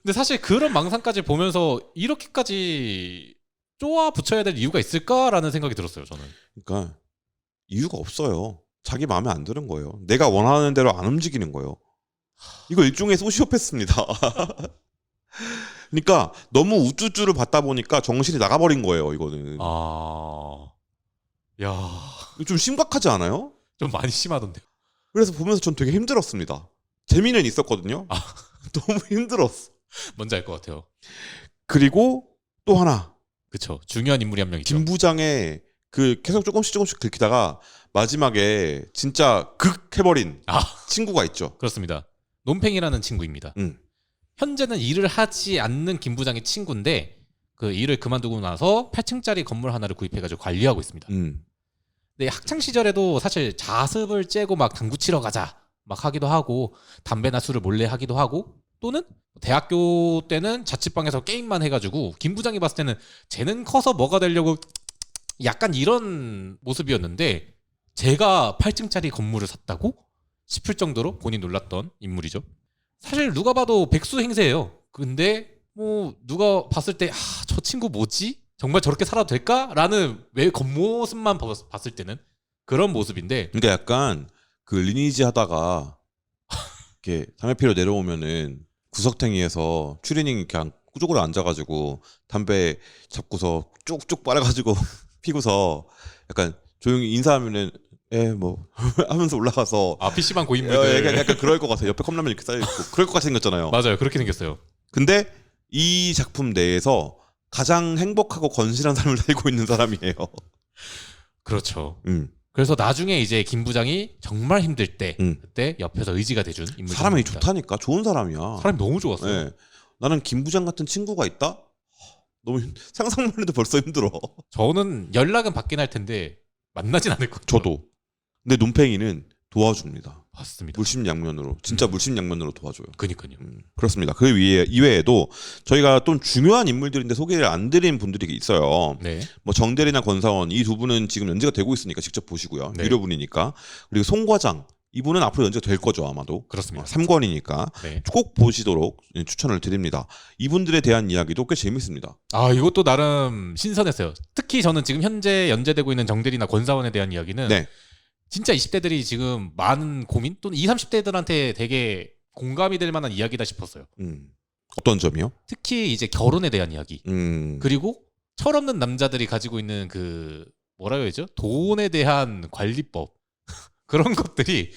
근데 사실 그런 망상까지 보면서 이렇게까지 쪼아 붙여야 될 이유가 있을까라는 생각이 들었어요. 저는. 그러니까 이유가 없어요. 자기 마음에 안 드는 거예요. 내가 원하는 대로 안 움직이는 거예요. 이거 일종의 소시오패스입니다. 그러니까 너무 우쭈쭈를 받다 보니까 정신이 나가버린 거예요. 이거는. 야, 좀 심각하지 않아요? 좀 많이 심하던데요. 그래서 보면서 전 되게 힘들었습니다. 재미는 있었거든요. 너무 힘들었어. 뭔지 알 것 같아요. 그리고 또 하나 그쵸. 중요한 인물이 한 명 있죠. 김 부장의 그 계속 조금씩 긁히다가 마지막에 진짜 극 해버린 친구가 있죠. 그렇습니다. 논팽이라는 친구입니다. 현재는 일을 하지 않는 김 부장의 친구인데 그 일을 그만두고 나서 8층짜리 건물 하나를 구입해가지고 관리하고 있습니다. 근데 학창 시절에도 사실 자습을 째고 막 당구 치러 가자 막 하기도 하고 담배나 술을 몰래 하기도 하고 또는 대학교 때는 자취방에서 게임만 해가지고 김 부장이 봤을 때는 쟤는 커서 뭐가 되려고 약간 이런 모습이었는데 제가 8층짜리 건물을 샀다고 싶을 정도로 본인 놀랐던 인물이죠. 사실 누가 봐도 백수 행세예요. 근데 뭐 누가 봤을 때 저 친구 뭐지? 정말 저렇게 살아도 될까?라는 왜 겉모습만 봤을 때는 그런 모습인데 그러니까 약간 그 리니지 하다가 이렇게 담배 피러 내려오면은 구석탱이에서 추리닝 그냥 꾸쪽으로 앉아가지고 담배 잡고서 쭉쭉 빨아가지고 피고서 약간 조용히 인사하면은 뭐 하면서 올라가서 PC방 고인물들 약간 그럴 것 같아요. 옆에 컵라면 이렇게 쌓여있고 그럴 것 같이 생겼잖아요. 맞아요. 그렇게 생겼어요. 근데 이 작품 내에서 가장 행복하고 건실한 삶을 살고 있는 사람이에요. 그렇죠. 그래서 나중에 이제 김 부장이 정말 힘들 때 그때 옆에서 의지가 돼준 인물. 사람이 좋다니까. 좋은 사람이야. 사람이 너무 좋았어요. 네. 나는 김 부장 같은 친구가 있다? 너무 상상만 해도 벌써 힘들어. 저는 연락은 받긴 할 텐데 만나진 않을 것 같아요. 저도. 근데 논팽이는 도와줍니다. 맞습니다. 물심양면으로. 진짜 물심양면으로 도와줘요. 그니까요. 그렇습니다. 그 이외에도 저희가 좀 중요한 인물들인데 소개를 안 드린 분들이 있어요. 네. 뭐 정대리나 권사원 이 두 분은 지금 연재가 되고 있으니까 직접 보시고요. 네. 유료분이니까. 그리고 송 과장 이분은 앞으로 연재가 될 거죠 아마도. 그렇습니다. 3권이니까 네. 꼭 보시도록 추천을 드립니다. 이분들에 대한 이야기도 꽤 재밌습니다. 이것도 나름 신선했어요. 특히 저는 지금 현재 연재되고 있는 정대리나 권사원에 대한 이야기는 네. 진짜 20대들이 지금 많은 고민 또는 20, 30대들한테 되게 공감이 될 만한 이야기다 싶었어요. 어떤 점이요? 특히 이제 결혼에 대한 이야기. 그리고 철없는 남자들이 가지고 있는 그 뭐라 해야죠? 돈에 대한 관리법. 그런 것들이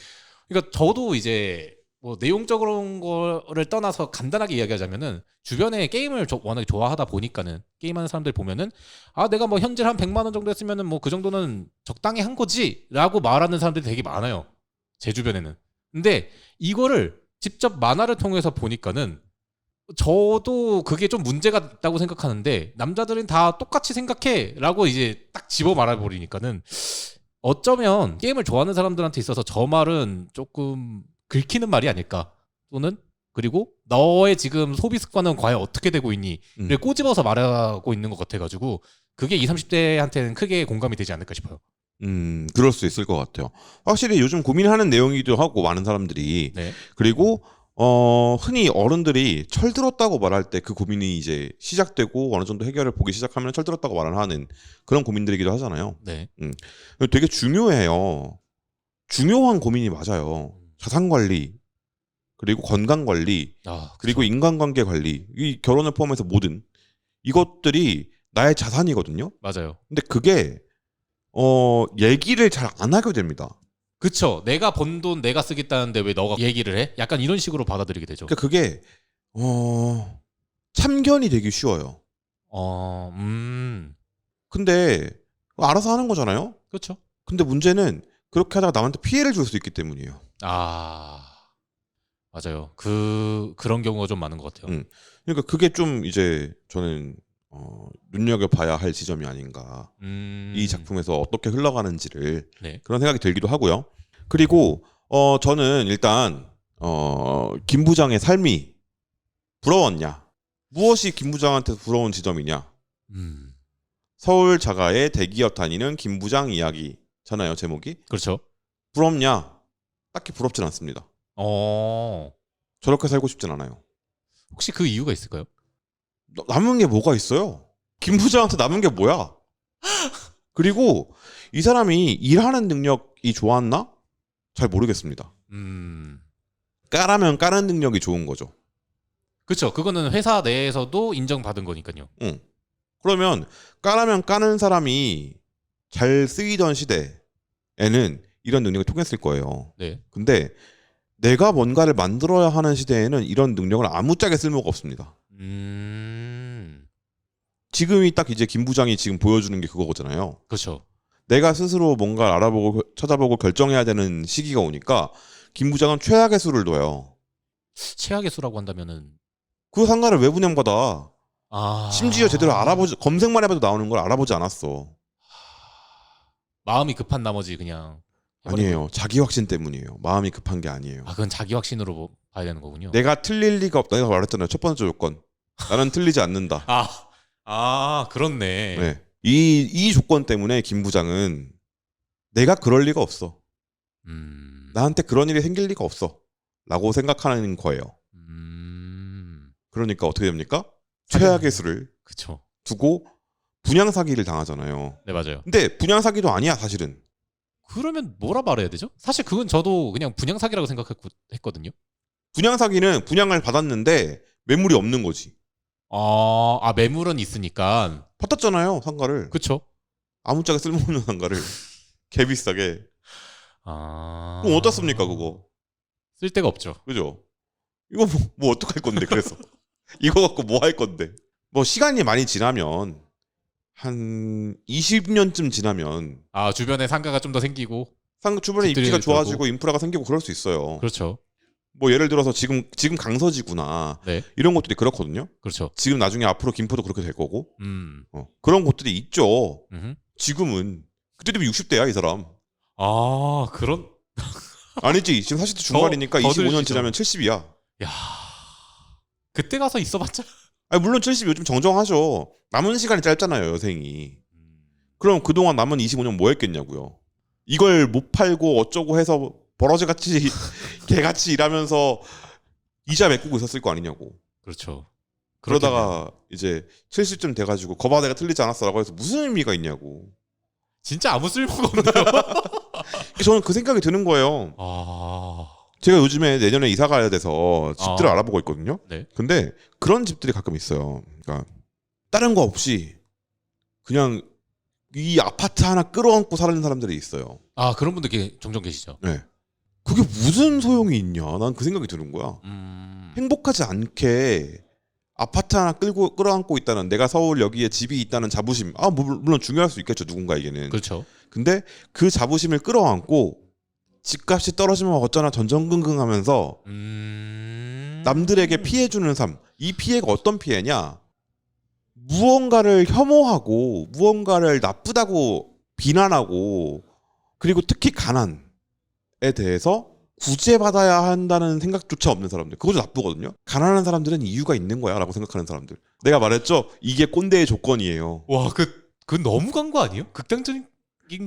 그러니까 저도 이제 뭐 내용적인 거를 떠나서 간단하게 이야기하자면은 주변에 게임을 워낙에 좋아하다 보니까는 게임하는 사람들 보면은 내가 뭐 현질 한 100만 원 정도 했으면은 뭐 그 정도는 적당히 한 거지라고 말하는 사람들이 되게 많아요. 제 주변에는. 근데 이거를 직접 만화를 통해서 보니까는 저도 그게 좀 문제가 있다고 생각하는데 남자들은 다 똑같이 생각해라고 이제 딱 집어 말해버리니까는 어쩌면 게임을 좋아하는 사람들한테 있어서 저 말은 조금 긁히는 말이 아닐까. 또는 그리고 너의 지금 소비 습관은 과연 어떻게 되고 있니?를 꼬집어서 말하고 있는 것 같아가지고 그게 20, 30대한테는 크게 공감이 되지 않을까 싶어요. 그럴 수 있을 것 같아요. 확실히 요즘 고민하는 내용이기도 하고 많은 사람들이. 네. 그리고 흔히 어른들이 철들었다고 말할 때 그 고민이 이제 시작되고 어느 정도 해결을 보기 시작하면 철들었다고 말을 하는 그런 고민들이기도 하잖아요. 네. 되게 중요해요. 중요한 고민이 맞아요. 자산 관리, 그리고 건강 관리, 그리고 인간관계 관리, 이 결혼을 포함해서 모든 이것들이 나의 자산이거든요. 맞아요. 근데 그게 얘기를 잘 안 하게 됩니다. 그쵸. 내가 번 돈 내가 쓰겠다는데 왜 너가 얘기를 해? 약간 이런 식으로 받아들이게 되죠. 그러니까 그게 참견이 되기 쉬워요. 근데 그렇죠. 하는 거잖아요. 그렇죠. 근데 문제는 그렇게 하다가 남한테 피해를 줄 수 있기 때문이에요. 맞아요. 그런 경우가 좀 많은 것 같아요. 그러니까 그게 좀 이제 저는 눈여겨봐야 할 지점이 아닌가. 이 작품에서 어떻게 흘러가는지를 네. 그런 생각이 들기도 하고요. 그리고 저는 일단 김 부장의 삶이 부러웠냐? 무엇이 김 부장한테 부러운 지점이냐? 서울 자가의 대기업 다니는 김 부장 이야기잖아요, 제목이. 그렇죠. 부럽냐? 딱히 부럽진 않습니다. 저렇게 살고 싶진 않아요. 혹시 그 이유가 있을까요? 남은 게 뭐가 있어요? 김 부장한테 남은 게 뭐야? 그리고 이 사람이 일하는 능력이 좋았나? 잘 모르겠습니다. 까라면 까는 능력이 좋은 거죠. 그렇죠. 그거는 회사 내에서도 인정받은 거니까요. 그러면 까라면 까는 사람이 잘 쓰이던 시대에는 이런 능력이 통했을 거예요. 네. 근데 내가 뭔가를 만들어야 하는 시대에는 이런 능력을 아무짝에 쓸모가 없습니다. 지금이 딱 이제 김 부장이 지금 보여주는 게 그거잖아요. 그렇죠. 내가 스스로 뭔가를 알아보고 찾아보고 결정해야 되는 시기가 오니까 김 부장은 최악의 수를 둬요. 최악의 수라고 한다면은 그 상가를 왜 분양받아? 아 심지어 제대로 알아보지 검색만 해봐도 나오는 걸 알아보지 않았어. 마음이 급한 나머지 그냥 아니에요. 자기 확신 때문이에요. 마음이 급한 게 아니에요. 아 그건 자기 확신으로 봐야 되는 거군요. 내가 틀릴 리가 없다. 내가 말했잖아요. 첫 번째 조건. 나는 틀리지 않는다. 그렇네. 네. 이 조건 때문에 김 부장은 내가 그럴 리가 없어. 나한테 그런 일이 생길 리가 없어. 라고 생각하는 거예요. 그러니까 어떻게 됩니까? 최악의 수를 그쵸. 두고 분양 사기를 당하잖아요. 네 맞아요. 근데 분양 사기도 아니야 사실은. 그러면 뭐라 말해야 되죠? 사실 그건 저도 그냥 분양 사기라고 생각했거든요. 분양 사기는 분양을 받았는데 매물이 없는 거지. 매물은 있으니까. 받았잖아요 상가를. 그쵸. 아무짝에 쓸모없는 상가를 개비싸게. 그럼 어떻습니까 그거? 쓸 데가 없죠. 그죠? 이거 뭐 어떡할 건데 그래서 이거 갖고 뭐 할 건데? 뭐 시간이 많이 지나면 한 20년쯤 지나면 주변에 상가가 좀 더 생기고 주변에 집들이 입지가 좋아지고 들고. 인프라가 생기고 그럴 수 있어요. 그렇죠. 뭐 예를 들어서 지금 강서지구나 네. 이런 것들이 그렇거든요. 그렇죠. 지금 나중에 앞으로 김포도 그렇게 될 거고 그런 곳들이 있죠. 음흠. 지금은 그때 되면 60대야 이 사람. 그런 아니지 지금 40대 중반이니까 더 25년 들시죠. 지나면 70이야. 야. 그때 가서 있어봤자. 아니 물론 70 요즘 정정하죠. 남은 시간이 짧잖아요 여생이. 그럼 그동안 남은 25년 뭐 했겠냐고요. 이걸 못 팔고 어쩌고 해서 버러지같이 개같이 일하면서 이자 메꾸고 있었을 거 아니냐고. 그렇죠. 그러다가 이제 70쯤 돼가지고 거봐 내가 틀리지 않았어라고 해서 무슨 의미가 있냐고. 진짜 아무 쓸모가 없네요. 저는 그 생각이 드는 거예요. 제가 요즘에 내년에 이사 가야 돼서 집들을 알아보고 있거든요. 네. 근데 그런 집들이 가끔 있어요. 그러니까 다른 거 없이 그냥 이 아파트 하나 끌어안고 사는 사람들이 있어요. 그런 분들 종종 계시죠. 네. 그게 무슨 소용이 있냐? 난 그 생각이 드는 거야. 행복하지 않게 아파트 하나 끌어안고 있다는 내가 서울 여기에 집이 있다는 자부심. 물론 중요할 수 있겠죠. 누군가에게는. 그렇죠. 근데 그 자부심을 끌어안고 집값이 떨어지면 어쩌나 전전긍긍하면서 남들에게 피해주는 삶. 이 피해가 어떤 피해냐? 무언가를 혐오하고 무언가를 나쁘다고 비난하고 그리고 특히 가난에 대해서 구제받아야 한다는 생각조차 없는 사람들. 그것도 나쁘거든요. 가난한 사람들은 이유가 있는 거야 라고 생각하는 사람들. 내가 말했죠. 이게 꼰대의 조건이에요. 와, 그건 너무 간 거 아니에요? 극단적인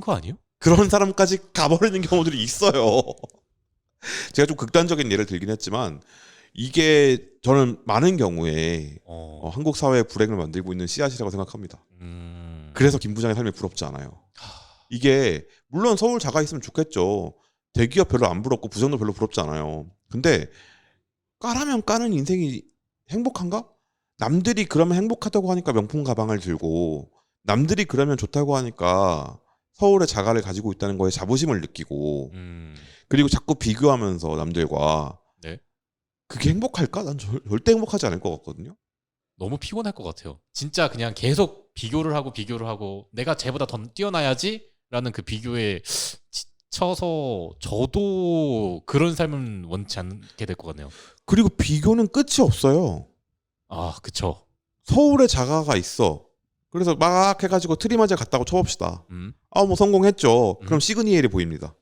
거 아니에요? 그런 사람까지 가버리는 경우들이 있어요. 제가 좀 극단적인 예를 들긴 했지만 이게 저는 많은 경우에 한국 사회의 불행을 만들고 있는 씨앗이라고 생각합니다. 그래서 김 부장의 삶이 부럽지 않아요. 이게 물론 서울 자가 있으면 좋겠죠. 대기업 별로 안 부럽고 부장도 별로 부럽지 않아요. 근데 까라면 까는 인생이 행복한가? 남들이 그러면 행복하다고 하니까 명품 가방을 들고 남들이 그러면 좋다고 하니까 서울의 자가를 가지고 있다는 거에 자부심을 느끼고 그리고 자꾸 비교하면서 남들과 네. 그게 행복할까? 난 절대 행복하지 않을 것 같거든요. 너무 피곤할 것 같아요. 진짜 그냥 계속 비교를 하고 내가 쟤보다 더 뛰어나야지라는 그 비교에 지쳐서 저도 그런 삶은 원치 않게 될 것 같네요. 그리고 비교는 끝이 없어요. 그쵸. 서울에 자가가 있어. 그래서 막 해가지고 트리마지에 갔다고 쳐봅시다. 뭐 성공했죠. 그럼 시그니엘이 보입니다.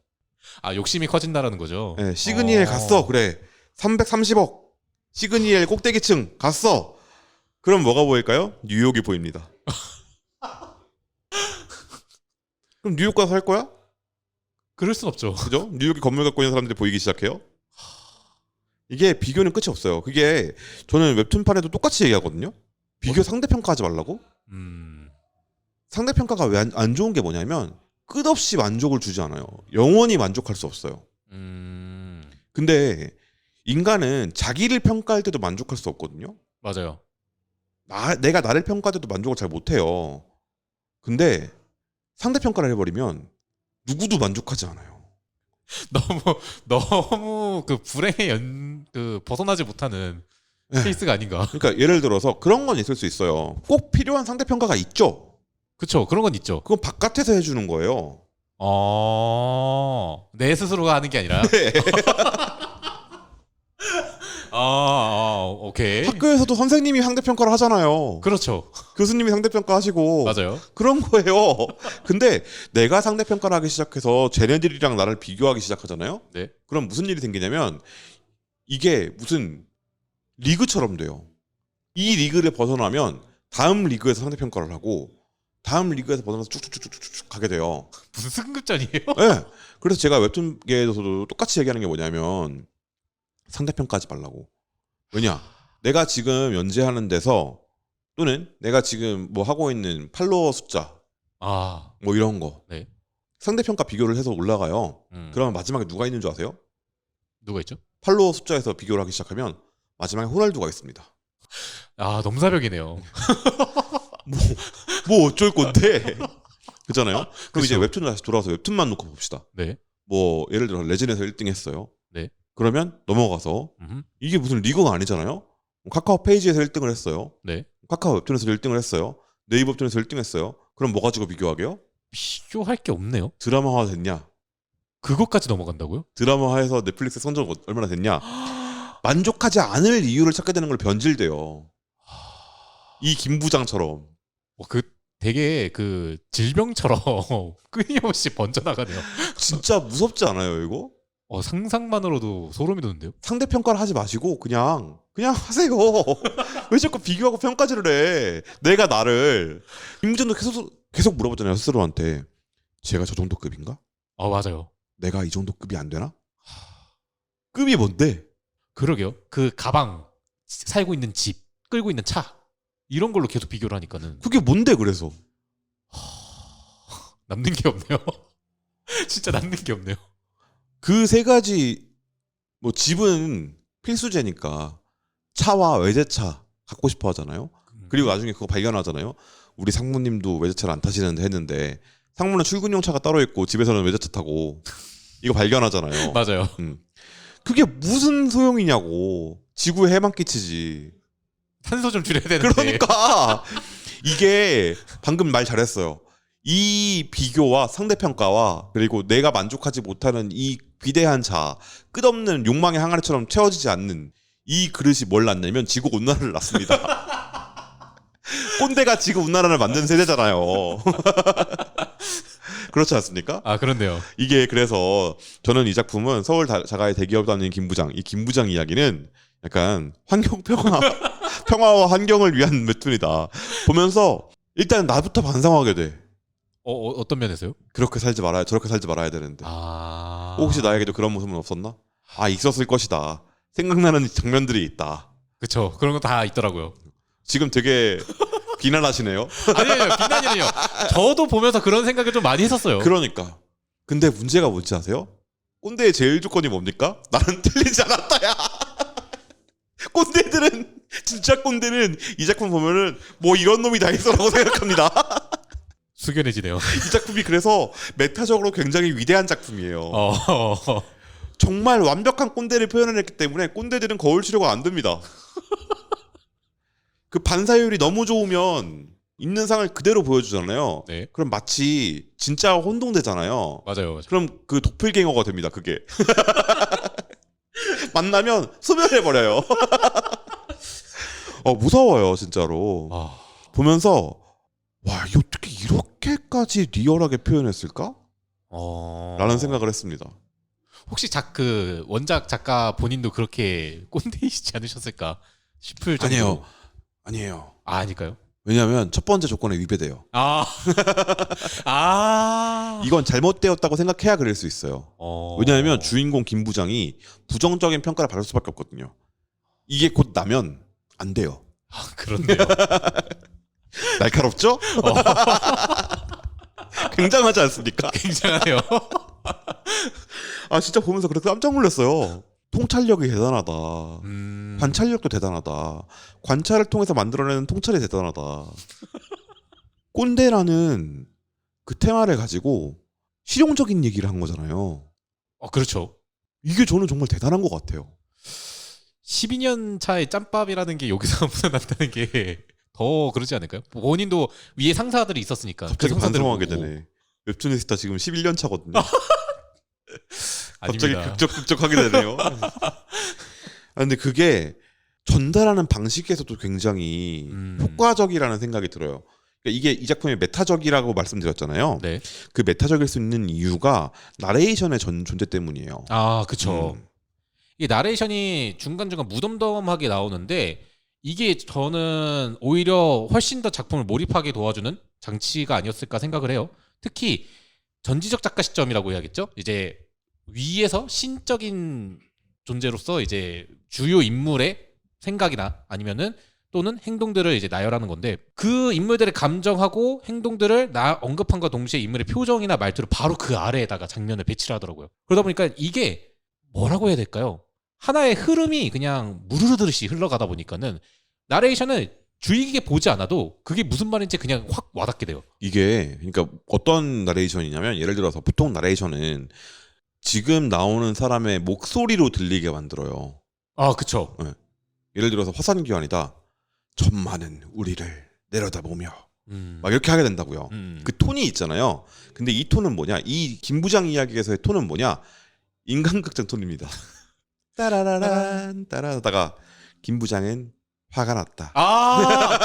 욕심이 커진다라는 거죠. 네, 시그니엘 갔어. 그래. 330억. 시그니엘 꼭대기층 갔어. 그럼 뭐가 보일까요? 뉴욕이 보입니다. 그럼 뉴욕 가서 살 거야? 그럴 순 없죠. 그죠? 뉴욕에 건물 갖고 있는 사람들이 보이기 시작해요. 이게 비교는 끝이 없어요. 그게 저는 웹툰판에도 똑같이 얘기하거든요. 비교 상대평가하지 말라고. 상대평가가 왜 안 좋은 게 뭐냐면 끝없이 만족을 주지 않아요. 영원히 만족할 수 없어요. 근데 인간은 자기를 평가할 때도 만족할 수 없거든요. 맞아요. 내가 나를 평가할 때도 만족을 잘 못해요. 근데 상대평가를 해버리면 누구도 만족하지 않아요. 너무 그 불행의 그 벗어나지 못하는 네. 케이스가 아닌가. 그러니까 예를 들어서 그런 건 있을 수 있어요. 꼭 필요한 상대 평가가 있죠. 그쵸. 그런 건 있죠. 그건 바깥에서 해주는 거예요. 내 스스로가 하는 게 아니라. 네. 오케이. 학교에서도 선생님이 상대 평가를 하잖아요. 그렇죠. 교수님이 상대 평가 하시고 맞아요. 그런 거예요. 근데 내가 상대 평가를 하기 시작해서 쟤네들이랑 나를 비교하기 시작하잖아요. 네. 그럼 무슨 일이 생기냐면 이게 무슨 리그처럼 돼요. 이 리그를 벗어나면 다음 리그에서 상대 평가를 하고 다음 리그에서 벗어나서 쭉쭉쭉쭉쭉 가게 돼요. 무슨 승급전이에요? 네. 그래서 제가 웹툰계에서도 똑같이 얘기하는 게 뭐냐면 상대 평가하지 말라고. 왜냐? 내가 지금 연재하는 데서 또는 내가 지금 뭐 하고 있는 팔로워 숫자 뭐 이런 거 네. 상대 평가 비교를 해서 올라가요. 음. 그러면 마지막에 누가 있는 줄 아세요? 누가 있죠? 팔로워 숫자에서 비교를 하기 시작하면 마지막에 호날두가 있습니다. 넘사벽이네요. 뭐 어쩔 건데? 그렇잖아요. 그럼 이제 그쵸. 웹툰 다시 돌아와서 웹툰만 놓고 봅시다. 네. 뭐 예를 들어 레진에서 1등 했어요. 네. 그러면 넘어가서 이게 무슨 리그가 아니잖아요. 카카오 페이지에서 1등을 했어요. 네. 카카오 웹툰에서 1등을 했어요. 네이버 웹툰에서 1등 했어요. 그럼 뭐 가지고 비교하게요? 비교할 게 없네요. 드라마화 됐냐? 그것까지 넘어간다고요? 드라마화에서 넷플릭스 성적 얼마나 됐냐? 만족하지 않을 이유를 찾게 되는 걸 변질돼요. 이 김부장처럼. 그 되게 그 질병처럼 끊임없이 번져나가네요. 진짜 무섭지 않아요, 이거? 상상만으로도 소름이 돋는데요. 상대 평가를 하지 마시고 그냥 하세요. 왜 자꾸 비교하고 평가질을 해? 내가 나를 김부장도 계속 물어보잖아요, 스스로한테. 제가 저 정도 급인가? 맞아요. 내가 이 정도 급이 안 되나? 급이 뭔데? 그러게요. 그 가방, 살고 있는 집, 끌고 있는 차 이런 걸로 계속 비교를 하니까는 그게 뭔데 그래서? 남는 게 없네요. 진짜 남는 게 없네요. 그 세 가지 뭐 집은 필수제니까 차와 외제차 갖고 싶어 하잖아요. 그리고 나중에 그거 발견하잖아요. 우리 상무님도 외제차를 안 타시는데 했는데 상무는 출근용 차가 따로 있고 집에서는 외제차 타고 이거 발견하잖아요. 맞아요. 그게 무슨 소용이냐고. 지구에 해만 끼치지. 탄소 좀 줄여야 되는데. 그러니까 이게 방금 말 잘했어요. 이 비교와 상대평가와 그리고 내가 만족하지 못하는 이 비대한 자, 끝없는 욕망의 항아리처럼 채워지지 않는 이 그릇이 뭘 낳냐면 지구온난화를 낳습니다. 꼰대가 지구온난화를 만든 세대잖아요. 그렇지 않습니까? 그렇네요. 이게 그래서 저는 이 작품은 서울 자가의 대기업 다니는 김부장, 이 김부장 이야기는 약간 환경 평화와 환경을 위한 웹툰이다. 보면서 일단 나부터 반성하게 돼. 어떤 면에서요? 그렇게 살지 말아야 저렇게 살지 말아야 되는데. 혹시 나에게도 그런 모습은 없었나? 있었을 것이다. 생각나는 장면들이 있다. 그쵸. 그런 거 다 있더라고요. 지금 되게 비난하시네요. 아니에요. 비난이 아니에요. 저도 보면서 그런 생각을 좀 많이 했었어요. 그러니까. 근데 문제가 뭔지 아세요? 꼰대의 제일 조건이 뭡니까? 나는 틀리지 않았다야. 꼰대들은 진짜 꼰대는 이 작품 보면은 뭐 이런 놈이 다 있어라고 생각합니다. 숙연해지네요. 이 작품이 그래서 메타적으로 굉장히 위대한 작품이에요. 정말 완벽한 꼰대를 표현해냈기 때문에 꼰대들은 거울 치료가 안 됩니다. 그 반사율이 너무 좋으면 있는 상을 그대로 보여주잖아요. 네. 그럼 마치 진짜 혼동되잖아요. 맞아요. 그럼 그 도플갱어가 됩니다. 그게. 만나면 소멸해버려요. 무서워요 진짜로. 보면서 와 이거 어떻게 이렇게까지 리얼하게 표현했을까? 라는 생각을 했습니다. 혹시 그 원작 작가 본인도 그렇게 꼰대이시지 않으셨을까 싶을 정도. 아니에요. 아닐까요? 왜냐하면 첫 번째 조건에 위배돼요. 이건 잘못되었다고 생각해야 그럴 수 있어요. 왜냐하면 주인공 김 부장이 부정적인 평가를 받을 수밖에 없거든요. 이게 곧 나면 안 돼요. 그렇네요. 날카롭죠? 굉장하지 않습니까? 굉장하네요. 진짜 보면서 그렇게 깜짝 놀랐어요. 통찰력이 대단하다. 관찰력도 대단하다. 관찰을 통해서 만들어내는 통찰이 대단하다. 꼰대라는 그 테마를 가지고 실용적인 얘기를 한 거잖아요. 그렇죠. 이게 저는 정말 대단한 것 같아요. 12년 차의 짬밥이라는 게 여기서 묻어난다는 게 더 그러지 않을까요? 본인도 위에 상사들이 있었으니까. 갑자기 그 상사들을 반성하게 보고. 되네. 웹툰이스타 지금 11년 차거든요. 갑자기 아닙니다. 극적극적하게 되네요. 근데 그게 전달하는 방식에서도 굉장히 효과적이라는 생각이 들어요. 그러니까 이게 이 작품의 메타적이라고 말씀드렸잖아요. 네. 그 메타적일 수 있는 이유가 나레이션의 존재 때문이에요. 그쵸. 이 나레이션이 중간중간 무덤덤하게 나오는데 이게 저는 오히려 훨씬 더 작품을 몰입하게 도와주는 장치가 아니었을까 생각을 해요. 특히 전지적 작가 시점이라고 해야겠죠? 이제 위에서 신적인 존재로서 이제 주요 인물의 생각이나 아니면은 또는 행동들을 이제 나열하는 건데 그 인물들의 감정하고 행동들을 언급함과 동시에 인물의 표정이나 말투를 바로 그 아래에다가 장면을 배치를 하더라고요. 그러다 보니까 이게 뭐라고 해야 될까요? 하나의 흐름이 그냥 무르르듯이 흘러가다 보니까는 나레이션을 주의 깊게 보지 않아도 그게 무슨 말인지 그냥 확 와닿게 돼요. 이게 그러니까 어떤 나레이션이냐면 예를 들어서 보통 나레이션은 지금 나오는 사람의 목소리로 들리게 만들어요. 그쵸. 예를 들어서 화산기환이다. 천만은 우리를 내려다보며 막 이렇게 하게 된다고요. 그 톤이 있잖아요. 근데 이 톤은 뭐냐? 이 김부장 이야기에서의 톤은 뭐냐? 인간극장 톤입니다. 따라라란 따라다가 김부장은 화가 났다.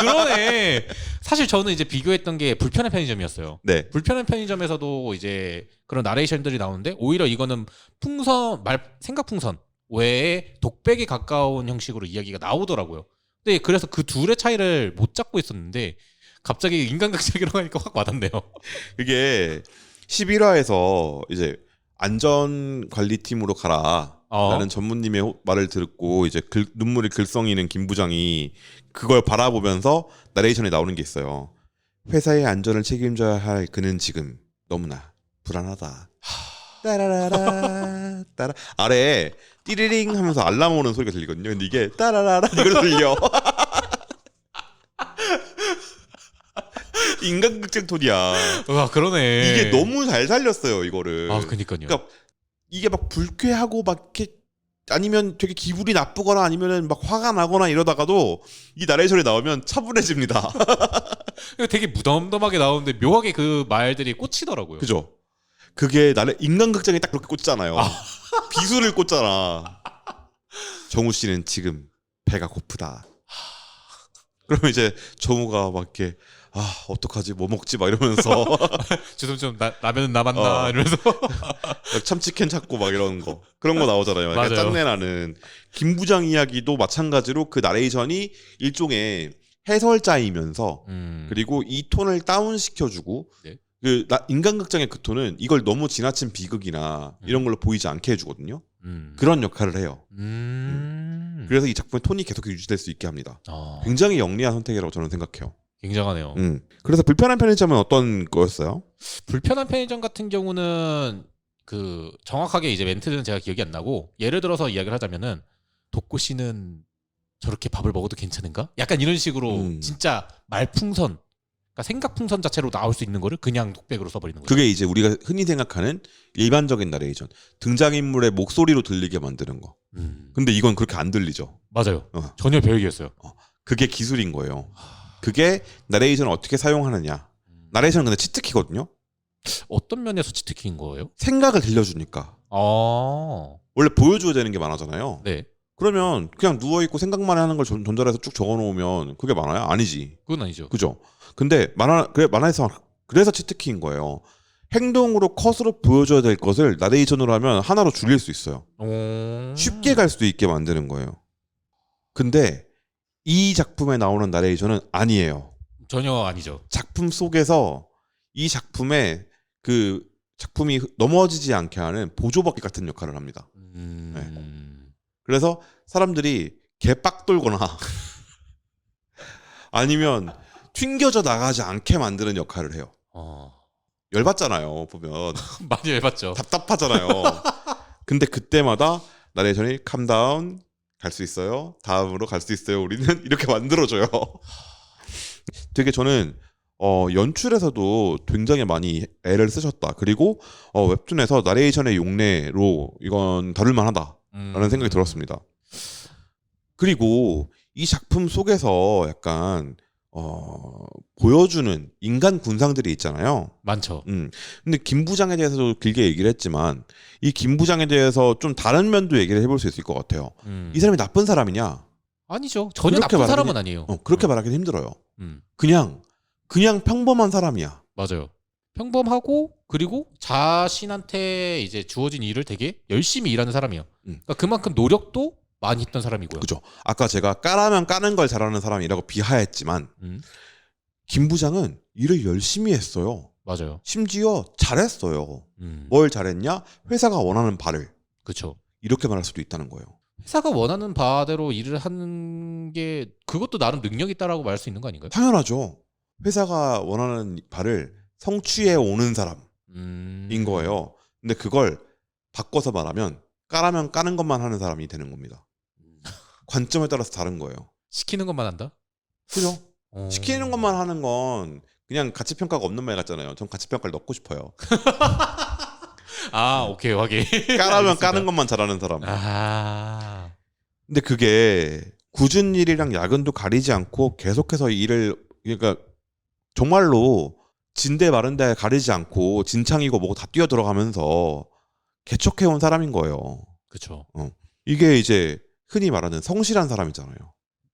그러네. 사실 저는 이제 비교했던 게 불편한 편의점이었어요. 네. 불편한 편의점에서도 이제 그런 나레이션들이 나오는데 오히려 이거는 생각 풍선 외에 독백에 가까운 형식으로 이야기가 나오더라고요. 근데 그래서 그 둘의 차이를 못 잡고 있었는데 갑자기 인간극장이라고 하니까 확 와닿네요. 그게 11화에서 이제 안전관리팀으로 가라. 라는 전무님의 말을 듣고 이제 눈물이 글썽이는 김 부장이 그걸 바라보면서 나레이션에 나오는 게 있어요. 회사의 안전을 책임져야 할 그는 지금 너무나 불안하다. 따라라라 따라 아래에 띠리링 하면서 알람 오는 소리가 들리거든요. 근데 이게 따라라라 이걸 들려. 인간극장 톤이야. 그러네. 이게 너무 잘 살렸어요 이거를. 그니까요. 그러니까 이게 막 불쾌하고 막 이렇게 아니면 되게 기분이 나쁘거나 아니면은 막 화가 나거나 이러다가도 이 나레이션이 나오면 차분해집니다. 되게 무덤덤하게 나오는데 묘하게 그 말들이 꽂히더라고요. 그죠? 그게 인간극장이 딱 그렇게 꽂잖아요. 비수를 꽂잖아. 정우 씨는 지금 배가 고프다. 그러면 이제 정우가 막 이렇게 어떡하지 뭐 먹지 막 이러면서 좀 라면은 남았나 이러면서 참치캔 찾고 막 이런 거 그런 거 나오잖아요. 약간 맞아요. 짱내나는 김 부장 이야기도 마찬가지로 그 나레이션이 일종의 해설자이면서 그리고 이 톤을 다운 시켜주고 네. 인간극장의 그 톤은 이걸 너무 지나친 비극이나 이런 걸로 보이지 않게 해주거든요. 그런 역할을 해요. 그래서 이 작품의 톤이 계속 유지될 수 있게 합니다. 굉장히 영리한 선택이라고 저는 생각해요. 굉장하네요. 그래서 불편한 편의점은 어떤 거였어요? 불편한 편의점 같은 경우는 그 정확하게 이제 멘트는 제가 기억이 안 나고 예를 들어서 이야기를 하자면은 독고 씨는 저렇게 밥을 먹어도 괜찮은가? 약간 이런 식으로 진짜 말풍선, 그러니까 생각풍선 자체로 나올 수 있는 거를 그냥 독백으로 써버리는 거죠. 그게 이제 우리가 흔히 생각하는 일반적인 나레이션, 등장인물의 목소리로 들리게 만드는 거. 근데 이건 그렇게 안 들리죠. 맞아요. 전혀 별개였어요. 그게 기술인 거예요. 그게 나레이션을 어떻게 사용하느냐. 나레이션은 근데 치트키거든요. 어떤 면에서 치트키인 거예요? 생각을 들려주니까. 원래 보여줘야 되는 게 많아잖아요. 네. 그러면 그냥 누워있고 생각만 하는 걸 전달해서 쭉 적어놓으면 그게 많아요? 아니지. 그건 아니죠. 그죠? 근데 만화에서 그래서 치트키인 거예요. 행동으로 컷으로 보여줘야 될 것을 나레이션으로 하면 하나로 줄일 수 있어요. 쉽게 갈 수 있게 만드는 거예요. 근데 이 작품에 나오는 나레이션은 아니에요. 전혀 아니죠. 작품 속에서 이 작품에 그 작품이 넘어지지 않게 하는 보조바퀴 같은 역할을 합니다. 네. 그래서 사람들이 개빡 돌거나 아니면 튕겨져 나가지 않게 만드는 역할을 해요. 열받잖아요. 보면 많이 열받죠. 답답하잖아요. 근데 그때마다 나레이션이 캄다운 갈 수 있어요. 다음으로 갈 수 있어요. 우리는 이렇게 만들어줘요. 되게 저는 연출에서도 굉장히 많이 애를 쓰셨다. 그리고 웹툰에서 나레이션의 용례로 이건 다룰만하다라는 생각이 들었습니다. 그리고 이 작품 속에서 약간 보여주는 인간 군상들이 있잖아요. 많죠. 근데 김 부장에 대해서도 길게 얘기를 했지만 이 김 부장에 대해서 좀 다른 면도 얘기를 해볼 수 있을 것 같아요. 이 사람이 나쁜 사람이냐? 아니죠. 전혀 그렇게 나쁜 사람은 말하기- 아니에요. 그렇게 말하기는 힘들어요. 음. 그냥 평범한 사람이야. 맞아요. 평범하고 그리고 자신한테 이제 주어진 일을 되게 열심히 일하는 사람이에요. 그러니까 그만큼 노력도 많이 했던 사람이고요. 그죠? 아까 제가 까라면 까는 걸 잘하는 사람이라고 비하했지만 김 부장은 일을 열심히 했어요. 맞아요. 심지어 잘했어요. 뭘 잘했냐? 회사가 원하는 바를. 그렇죠. 이렇게 말할 수도 있다는 거예요. 회사가 원하는 바대로 일을 하는 게 그것도 나름 능력이 있다라고 말할 수 있는 거 아닌가요? 당연하죠. 회사가 원하는 바를 성취해 오는 사람인 거예요. 근데 그걸 바꿔서 말하면 까라면 까는 것만 하는 사람이 되는 겁니다. 관점에 따라서 다른 거예요. 시키는 것만 한다? 그죠? 시키는 것만 하는 건 그냥 가치평가가 없는 말 같잖아요. 전 가치평가를 넣고 싶어요. 오케이 확인. 까라면 알겠습니다. 까는 것만 잘하는 사람. 아, 근데 그게 굳은 일이랑 야근도 가리지 않고 계속해서 일을, 그러니까 정말로 진대 마른데 가리지 않고 진창이고 뭐고 다 뛰어 들어가면서 개척해온 사람인 거예요. 그렇죠. 이게 이제 흔히 말하는 성실한 사람이잖아요.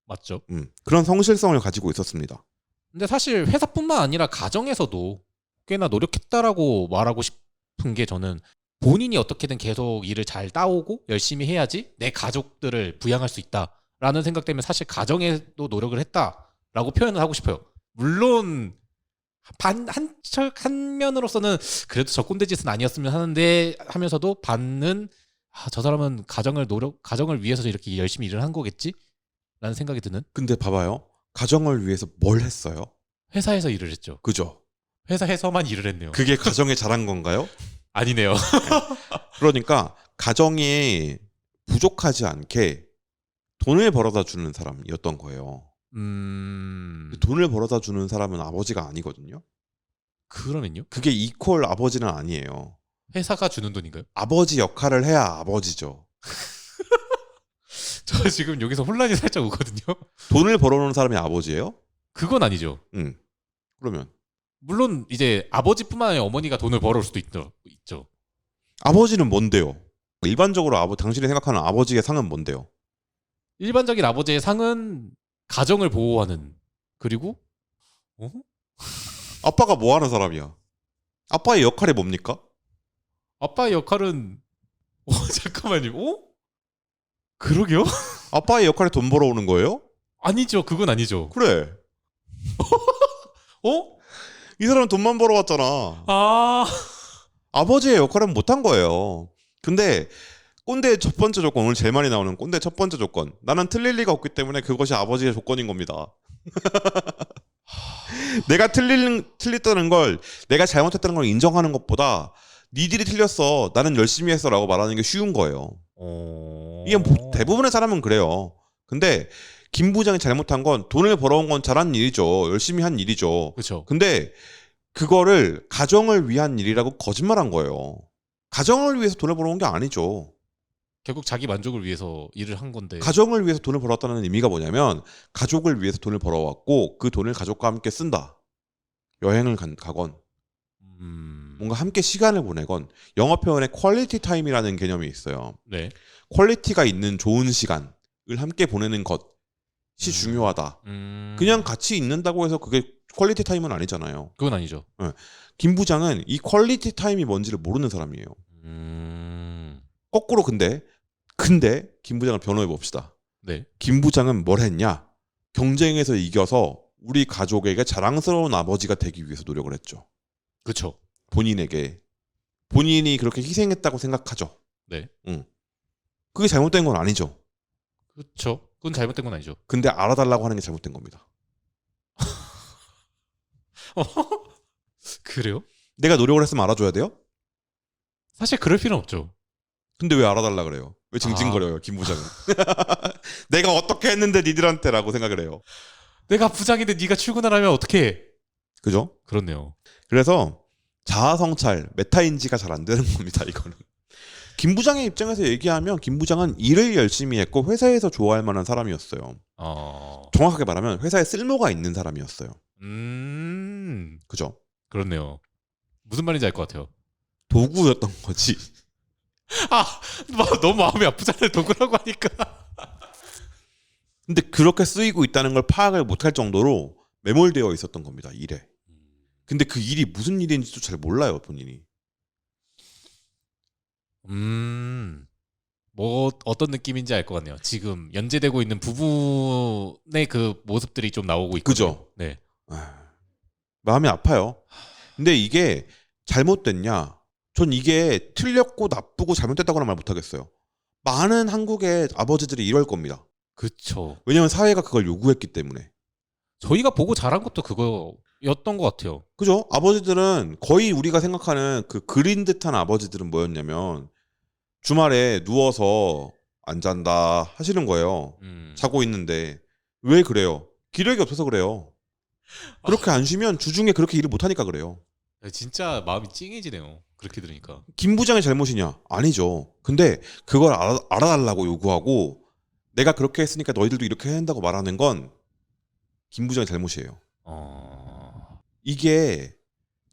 맞죠. 그런 성실성을 가지고 있었습니다. 근데 사실 회사뿐만 아니라 가정에서도 꽤나 노력했다라고 말하고 싶은 게 저는 본인이 어떻게든 계속 일을 잘 따오고 열심히 해야지 내 가족들을 부양할 수 있다라는 생각 때문에 사실 가정에도 노력을 했다라고 표현을 하고 싶어요. 물론 한 면으로서는 그래도 저 꼰대 짓은 아니었으면 하는데 하면서도 반은 저 사람은 가정을 위해서 이렇게 열심히 일을 한 거겠지? 라는 생각이 드는. 근데 봐봐요. 가정을 위해서 뭘 했어요? 회사에서 일을 했죠. 그죠? 회사에서만 일을 했네요. 그게 가정에 잘한 건가요? 아니네요. 그러니까 가정이 부족하지 않게 돈을 벌어다 주는 사람이었던 거예요. 돈을 벌어다 주는 사람은 아버지가 아니거든요. 그러면요? 그게 이퀄 아버지는 아니에요. 회사가 주는 돈인가요? 아버지 역할을 해야 아버지죠. 저 지금 여기서 혼란이 살짝 오거든요. 돈을 벌어오는 사람이 아버지예요? 그건 아니죠. 그러면 물론 이제 아버지뿐만 아니라 어머니가 돈을 벌어올 수도 있죠. 아버지는 뭔데요? 일반적으로 당신이 생각하는 아버지의 상은 뭔데요? 일반적인 아버지의 상은 가정을 보호하는, 그리고 아빠가 뭐 하는 사람이야? 아빠의 역할이 뭡니까? 아빠의 역할은 잠깐만요. 그러게요? 아빠의 역할이 돈 벌어오는 거예요? 아니죠. 그건 아니죠. 그래. 이 사람은 돈만 벌어왔잖아. 아버지의 역할은 못한 거예요. 근데 꼰대의 첫 번째 조건, 오늘 제일 많이 나오는 꼰대 첫 번째 조건, 나는 틀릴 리가 없기 때문에 그것이 아버지의 조건인 겁니다. 내가 틀렸다는 걸, 내가 잘못했다는 걸 인정하는 것보다 니들이 틀렸어, 나는 열심히 했어 라고 말하는 게 쉬운 거예요. 이게 대부분의 사람은 그래요. 근데 김 부장이 잘못한 건 돈을 벌어온 건 잘한 일이죠. 열심히 한 일이죠. 그렇죠. 근데 그거를 가정을 위한 일이라고 거짓말한 거예요. 가정을 위해서 돈을 벌어온 게 아니죠. 결국 자기 만족을 위해서 일을 한 건데. 가정을 위해서 돈을 벌었다는 의미가 뭐냐면 가족을 위해서 돈을 벌어왔고 그 돈을 가족과 함께 쓴다. 여행을 가건 뭔가 함께 시간을 보내건, 영어 표현에 퀄리티 타임이라는 개념이 있어요. 네. 퀄리티가 있는 좋은 시간을 함께 보내는 것이 중요하다. 그냥 같이 있는다고 해서 그게 퀄리티 타임은 아니잖아요. 그건 아니죠. 김 부장은 이 퀄리티 타임이 뭔지를 모르는 사람이에요. 거꾸로 근데 김 부장을 변호해 봅시다. 네. 김 부장은 뭘 했냐? 경쟁에서 이겨서 우리 가족에게 자랑스러운 아버지가 되기 위해서 노력을 했죠. 그렇죠. 본인이 그렇게 희생했다고 생각하죠. 네. 그게 잘못된 건 아니죠. 그렇죠. 그건 잘못된 건 아니죠. 근데 알아달라고 하는 게 잘못된 겁니다. 그래요? 내가 노력을 했으면 알아줘야 돼요? 사실 그럴 필요는 없죠. 근데 왜 알아달라 그래요? 왜 징징거려요, 김 부장은? 내가 어떻게 했는데 니들한테라고 생각을 해요. 내가 부장인데 네가 출근을 하면 어떻게 해? 그죠? 그렇네요. 그래서 자아 성찰, 메타인지가 잘 안 되는 겁니다. 이거는. 김 부장의 입장에서 얘기하면 김 부장은 일을 열심히 했고 회사에서 좋아할 만한 사람이었어요. 정확하게 말하면 회사에 쓸모가 있는 사람이었어요. 그죠? 그렇네요. 무슨 말인지 알 것 같아요. 도구였던 거지. 너무 마음이 아프잖아요. 도구라고 하니까. 근데 그렇게 쓰이고 있다는 걸 파악을 못할 정도로 매몰되어 있었던 겁니다. 일에. 근데 그 일이 무슨 일인지도 잘 몰라요. 본인이. 뭐 어떤 느낌인지 알 것 같네요. 지금 연재되고 있는 부분의 그 모습들이 좀 나오고 있거든요. 그죠? 네. 마음이 아파요. 근데 이게 잘못됐냐? 전 이게 틀렸고 나쁘고 잘못됐다고는 말 못하겠어요. 많은 한국의 아버지들이 이럴 겁니다. 그쵸. 왜냐면 사회가 그걸 요구했기 때문에. 저희가 보고 자란 것도 그거였던 것 같아요. 그죠? 아버지들은 거의 우리가 생각하는 그 그린 듯한 아버지들은 뭐였냐면 주말에 누워서 안 잔다 하시는 거예요. 자고 있는데. 왜 그래요? 기력이 없어서 그래요. 그렇게 안 쉬면 주중에 그렇게 일을 못하니까 그래요. 진짜 마음이 찡해지네요. 그렇게 들으니까. 김 부장의 잘못이냐? 아니죠. 근데 그걸 알아달라고 요구하고 내가 그렇게 했으니까 너희들도 이렇게 해야 한다고 말하는 건 김 부장의 잘못이에요. 이게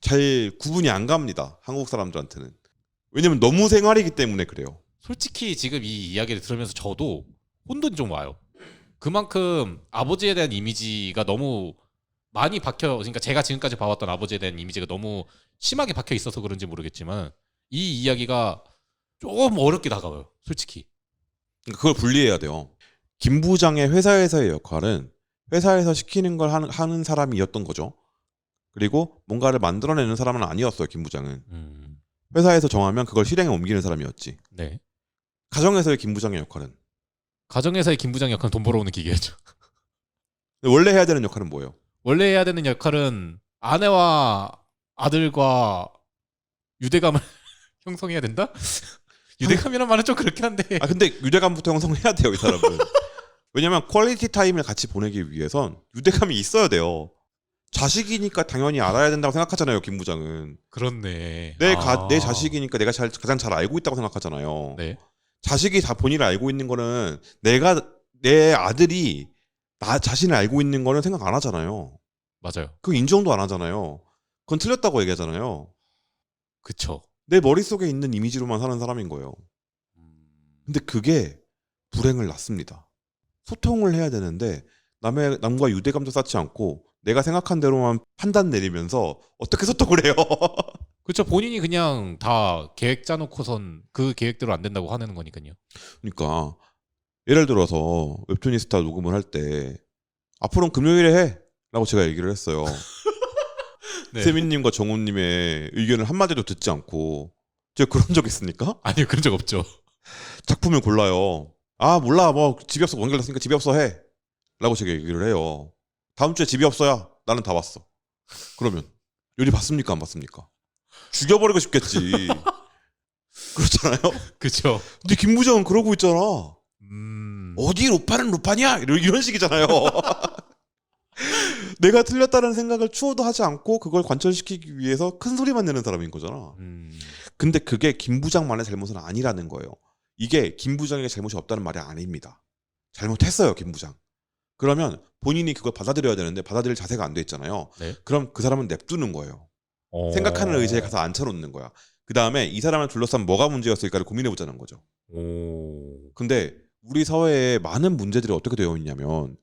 잘 구분이 안 갑니다. 한국 사람들한테는. 왜냐면 너무 생활이기 때문에 그래요. 솔직히 지금 이 이야기를 들으면서 저도 혼돈이 좀 와요. 그만큼 아버지에 대한 이미지가 너무 많이 그러니까 제가 지금까지 봐왔던 아버지에 대한 이미지가 너무 심하게 박혀 있어서 그런지 모르겠지만 이 이야기가 좀 어렵게 다가와요. 솔직히. 그걸 분리해야 돼요. 김 부장의 회사에서의 역할은 회사에서 시키는 걸 하는 사람이었던 거죠. 그리고 뭔가를 만들어내는 사람은 아니었어요. 김 부장은. 회사에서 정하면 그걸 실행에 옮기는 사람이었지. 네. 가정에서의 김 부장의 역할은? 가정에서의 김 부장 역할은 돈 벌어오는 기계죠. 원래 해야 되는 역할은 뭐예요? 원래 해야 되는 역할은 아내와 아들과 유대감을 형성해야 된다? 유대감이란 말은 좀 그렇긴 한데. 근데 유대감부터 형성해야 돼요, 이 사람은. 왜냐면 퀄리티 타임을 같이 보내기 위해선 유대감이 있어야 돼요. 자식이니까 당연히 알아야 된다고 생각하잖아요, 김 부장은. 그렇네. 내 자식이니까 내가 가장 잘 알고 있다고 생각하잖아요. 네. 자식이 다 본인을 알고 있는 거는 내 아들이 나 자신을 알고 있는 거는 생각 안 하잖아요. 맞아요. 그 인정도 안 하잖아요. 그건 틀렸다고 얘기하잖아요. 그쵸. 내 머릿속에 있는 이미지로만 사는 사람인 거예요. 근데 그게 불행을 낳습니다. 소통을 해야 되는데 남과 유대감도 쌓지 않고 내가 생각한 대로만 판단 내리면서 어떻게 소통을 해요? 그쵸. 본인이 그냥 다 계획 짜놓고선 그 계획대로 안 된다고 화내는 거니까요. 그러니까 예를 들어서 웹툰이스타 녹음을 할 때 앞으로는 금요일에 해 라고 제가 얘기를 했어요. 네. 세민님과 정훈님의 의견을 한마디도 듣지 않고. 제가 그런 적 있습니까? 아니요, 그런 적 없죠. 작품을 골라요. 몰라, 뭐 집이 없어, 연결됐으니까 집이 없어 해 라고 제가 얘기를 해요. 다음 주에 집이 없어야 나는 다 왔어. 그러면 요리 봤습니까, 안 봤습니까? 죽여버리고 싶겠지. 그렇잖아요. 그쵸. 근데 김 부장은 그러고 있잖아. 어디 로판은 로판이야? 이런 식이잖아요. 내가 틀렸다는 생각을 추호도 하지 않고 그걸 관철시키기 위해서 큰 소리만 내는 사람인 거잖아. 근데 그게 김 부장만의 잘못은 아니라는 거예요. 이게 김 부장에게 잘못이 없다는 말이 아닙니다. 잘못했어요, 김 부장. 그러면 본인이 그걸 받아들여야 되는데 받아들일 자세가 안 돼 있잖아요. 네. 그럼 그 사람은 냅두는 거예요. 생각하는 의자에 가서 앉혀놓는 거야. 그 다음에 이 사람을 둘러싼 뭐가 문제였을까를 고민해보자는 거죠. 근데 우리 사회에 많은 문제들이 어떻게 되어 있냐면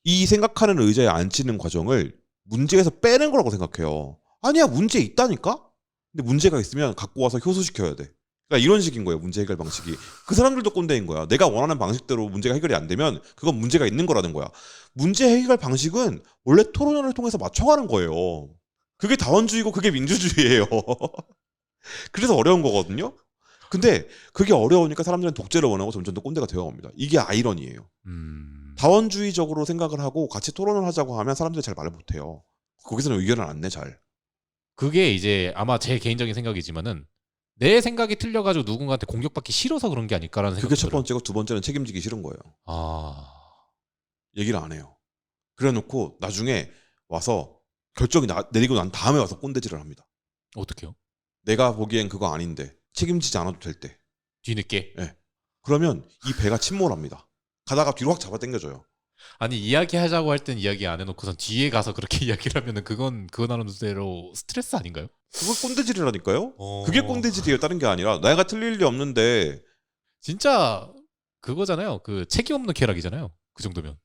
이 생각하는 의자에 앉히는 과정을 문제에서 빼는 거라고 생각해요. 아니야, 문제 있다니까? 근데 문제가 있으면 갖고 와서 효소시켜야 돼. 그러니까 이런 식인 거예요, 문제 해결 방식이. 그 사람들도 꼰대인 거야. 내가 원하는 방식대로 문제가 해결이 안 되면 그건 문제가 있는 거라는 거야. 문제 해결 방식은 원래 토론을 통해서 맞춰가는 거예요. 그게 다원주의고 그게 민주주의예요. 그래서 어려운 거거든요. 근데 그게 어려우니까 사람들은 독재를 원하고 점점 더 꼰대가 되어갑니다. 이게 아이러니예요. 다원주의적으로 생각을 하고 같이 토론을 하자고 하면 사람들이 잘 말을 못해요. 거기서는 의견을 안 내, 잘. 그게 이제 아마 제 개인적인 생각이지만은 내 생각이 틀려가지고 누군가한테 공격받기 싫어서 그런 게 아닐까라는 생각이 그게 첫 들어요. 번째고 두 번째는 책임지기 싫은 거예요. 얘기를 안 해요. 그래 놓고 나중에 와서 결정이 내리고 난 다음에 와서 꼰대질을 합니다. 어떻게요? 내가 보기엔 그거 아닌데 책임지지 않아도 될 때. 뒤늦게. 네. 그러면 이 배가 침몰합니다. 가다가 뒤로 확 잡아당겨져요. 아니 이야기하자고 할 땐 이야기 안 해놓고선 뒤에 가서 그렇게 이야기를 하면은 그건 그거 나름대로 스트레스 아닌가요? 그거 꼰대질이라니까요. 그게 꼰대질이에요. 다른 게 아니라 내가 틀릴 리 없는데 진짜 그거잖아요. 그 책임 없는 쾌락이잖아요. 그 정도면.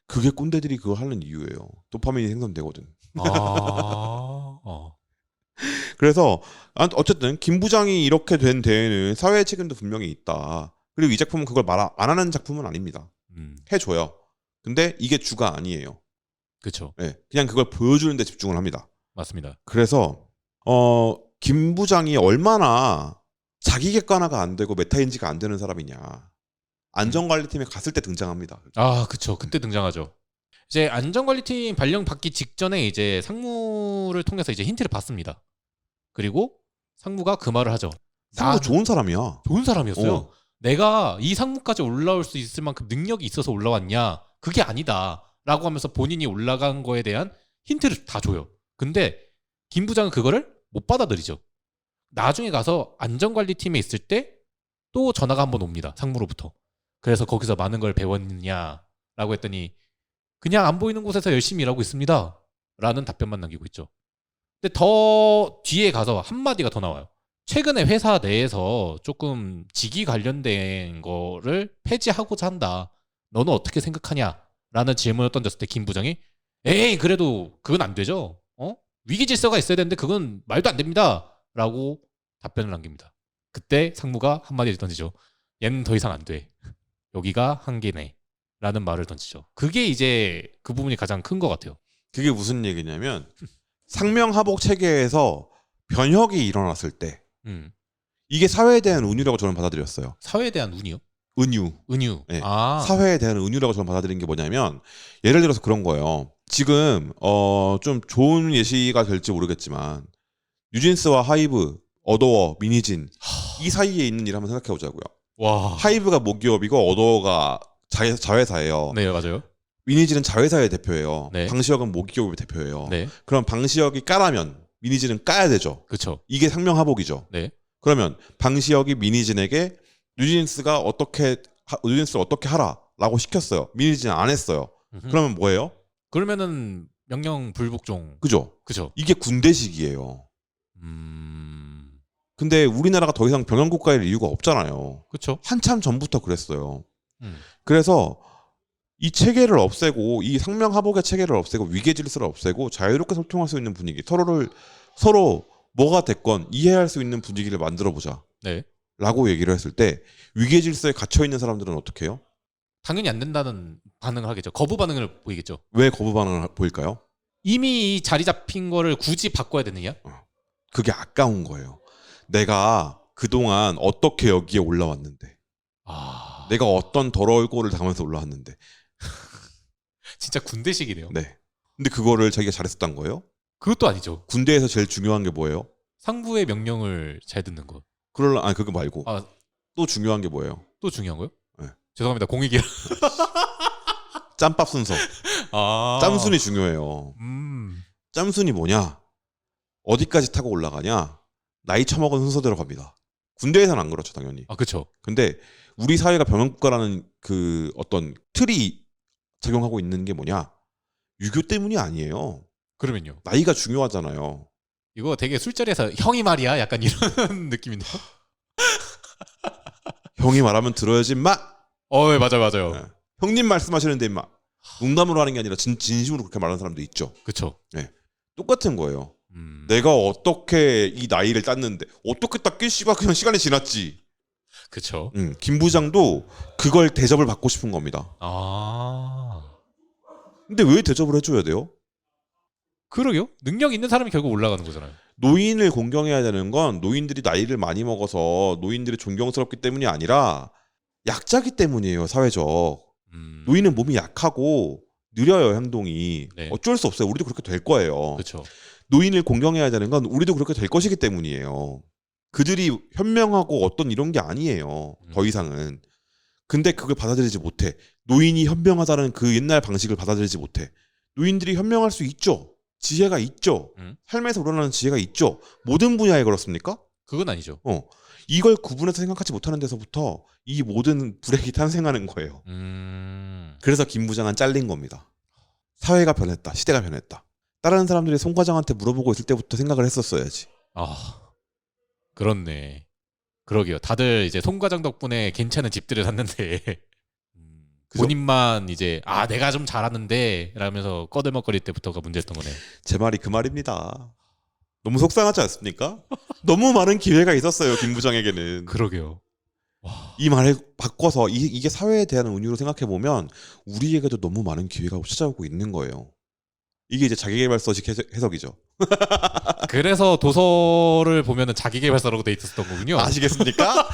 그게 꼰대들이 그걸 하는 이유예요. 도파민이 생성되거든. 그래서 어쨌든 김 부장이 이렇게 된 데에는 사회의 책임도 분명히 있다. 그리고 이 작품은 그걸 말 안 하는 작품은 아닙니다. 해줘요. 근데 이게 주가 아니에요. 그렇죠. 네, 그냥 그걸 보여주는 데 집중을 합니다. 맞습니다. 그래서 김 부장이 얼마나 자기 객관화가 안 되고 메타인지가 안 되는 사람이냐. 안전관리팀에 갔을 때 등장합니다. 아, 그쵸. 그때 등장하죠. 이제 안전관리팀 발령 받기 직전에 이제 상무를 통해서 이제 힌트를 받습니다. 그리고 상무가 그 말을 하죠. 상무 좋은 사람이야. 좋은 사람이었어요. 내가 이 상무까지 올라올 수 있을 만큼 능력이 있어서 올라왔냐? 그게 아니다. 라고 하면서 본인이 올라간 거에 대한 힌트를 다 줘요. 근데 김 부장은 그거를 못 받아들이죠. 나중에 가서 안전관리팀에 있을 때 또 전화가 한번 옵니다. 상무로부터. 그래서 거기서 많은 걸 배웠느냐라고 했더니 그냥 안 보이는 곳에서 열심히 일하고 있습니다. 라는 답변만 남기고 있죠. 근데 더 뒤에 가서 한마디가 더 나와요. 최근에 회사 내에서 조금 직위 관련된 거를 폐지하고자 한다. 너는 어떻게 생각하냐? 라는 질문을 던졌을 때 김 부장이 에이 그래도 그건 안 되죠. 위기 질서가 있어야 되는데 그건 말도 안 됩니다. 라고 답변을 남깁니다. 그때 상무가 한마디를 던지죠. 얘는 더 이상 안 돼. 여기가 한계네. 라는 말을 던지죠. 그게 이제 그 부분이 가장 큰 것 같아요. 그게 무슨 얘기냐면 상명하복 체계에서 변혁이 일어났을 때 이게 사회에 대한 운유라고 저는 받아들였어요. 사회에 대한 운이요? 은유. 네. 아. 사회에 대한 은유라고 저는 받아들인 게 뭐냐면 예를 들어서 그런 거예요. 지금 좀 좋은 예시가 될지 모르겠지만 뉴진스와 하이브, 어도어, 미니진 이 사이에 있는 일 한번 생각해 보자고요. 와. 하이브가 모기업이고 어도어가 자회사예요. 네, 맞아요. 미니진은 자회사의 대표예요. 네. 방시혁은 모기업의 대표예요. 네. 그럼 방시혁이 까라면 미니진은 까야 되죠. 그렇죠. 이게 상명하복이죠. 네. 그러면 방시혁이 미니진에게 뉴진스를 어떻게 하라라고 시켰어요. 미니진은 안 했어요. 그러면 뭐예요? 그러면은 명령 불복종. 그죠? 그죠. 이게 군대식이에요. 근데 우리나라가 더 이상 병영국가일 이유가 없잖아요. 그렇죠. 한참 전부터 그랬어요. 그래서 이 체계를 없애고 이 상명하복의 체계를 없애고 위계 질서를 없애고 자유롭게 소통할 수 있는 분위기, 서로 뭐가 됐건 이해할 수 있는 분위기를 만들어 보자. 네. 라고 얘기를 했을 때 위계 질서에 갇혀 있는 사람들은 어떻게 해요? 당연히 안 된다는 반응을 하겠죠. 거부 반응을 보이겠죠. 왜 거부 반응을 보일까요? 이미 이 자리 잡힌 거를 굳이 바꿔야 되느냐? 그게 아까운 거예요. 내가 그동안 어떻게 여기에 올라왔는데 내가 어떤 더러울 꼴을 당하면서 올라왔는데 진짜 군대식이네요. 네. 근데 그거를 자기가 잘했었단 거예요? 그것도 아니죠. 군대에서 제일 중요한 게 뭐예요? 상부의 명령을 잘 듣는 것. 그거 말고 또 중요한 게 뭐예요? 또 중요한 거요? 네. 죄송합니다. 공익이라. 짬밥 순서. 짬순이 중요해요. 짬순이 뭐냐? 어디까지 타고 올라가냐? 나이 처먹은 순서대로 갑니다. 군대에서는 안 그렇죠, 당연히. 그렇죠. 근데 우리 사회가 병영국가라는 그 어떤 틀이 작용하고 있는 게 뭐냐? 유교 때문이 아니에요. 그러면요? 나이가 중요하잖아요. 이거 되게 술자리에서 형이 말이야? 약간 이런 느낌인데요? 형이 말하면 들어야지 임마. 네, 맞아요. 네. 형님 말씀하시는데 임마. 농담으로 하는 게 아니라 진심으로 그렇게 말하는 사람도 있죠. 그렇죠. 네. 똑같은 거예요. 내가 어떻게 이 나이를 땄는데 어떻게 땄길 씨발 그냥 시간이 지났지. 그렇죠. 김 부장도 그걸 대접을 받고 싶은 겁니다. 근데 왜 대접을 해줘야 돼요? 그러게요. 능력 있는 사람이 결국 올라가는 거잖아요. 노인을 공경해야 되는 건 노인들이 나이를 많이 먹어서 노인들이 존경스럽기 때문이 아니라 약자기 때문이에요. 사회적. 노인은 몸이 약하고 느려요. 행동이. 네. 어쩔 수 없어요. 우리도 그렇게 될 거예요. 그렇죠. 노인을 공경해야 되는 건 우리도 그렇게 될 것이기 때문이에요. 그들이 현명하고 어떤 이런 게 아니에요. 더 이상은. 근데 그걸 받아들이지 못해. 노인이 현명하다는 그 옛날 방식을 받아들이지 못해. 노인들이 현명할 수 있죠. 지혜가 있죠. 삶에서 우러나는 지혜가 있죠. 모든 분야에 그렇습니까? 그건 아니죠. 이걸 구분해서 생각하지 못하는 데서부터 이 모든 불행이 탄생하는 거예요. 그래서 김 부장은 잘린 겁니다. 사회가 변했다. 시대가 변했다. 다른 사람들이 송 과장한테 물어보고 있을 때부터 생각을 했었어야지. 아, 그렇네. 그러게요. 다들 이제 송 과장 덕분에 괜찮은 집들을 샀는데 그죠? 본인만 이제 내가 좀 잘하는데 라면서 꺼들먹거릴 때부터가 문제였던 거네. 제 말이 그 말입니다. 너무 속상하지 않습니까? 너무 많은 기회가 있었어요. 김 부장에게는. 그러게요. 이 말을 바꿔서 이게 사회에 대한 은유로 생각해보면 우리에게도 너무 많은 기회가 찾아오고 있는 거예요. 이게 이제 자기계발서식 해석이죠. 그래서 도서를 보면은 자기계발서라고 돼 있었던 거군요. 아시겠습니까?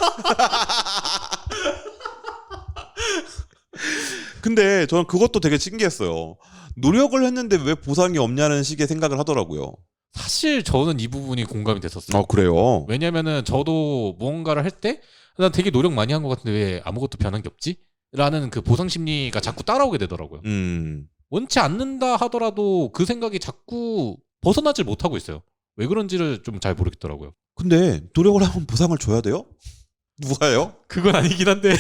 근데 저는 그것도 되게 신기했어요. 노력을 했는데 왜 보상이 없냐는 식의 생각을 하더라고요. 사실 저는 이 부분이 공감이 됐었어요. 그래요? 왜냐면은 저도 무언가를 할 때 난 되게 노력 많이 한 것 같은데 왜 아무것도 변한 게 없지? 라는 그 보상 심리가 자꾸 따라오게 되더라고요. 원치 않는다 하더라도 그 생각이 자꾸 벗어나질 못하고 있어요. 왜 그런지를 좀 잘 모르겠더라고요. 근데 노력을 하면 보상을 줘야 돼요? 누가요? 그건 아니긴 한데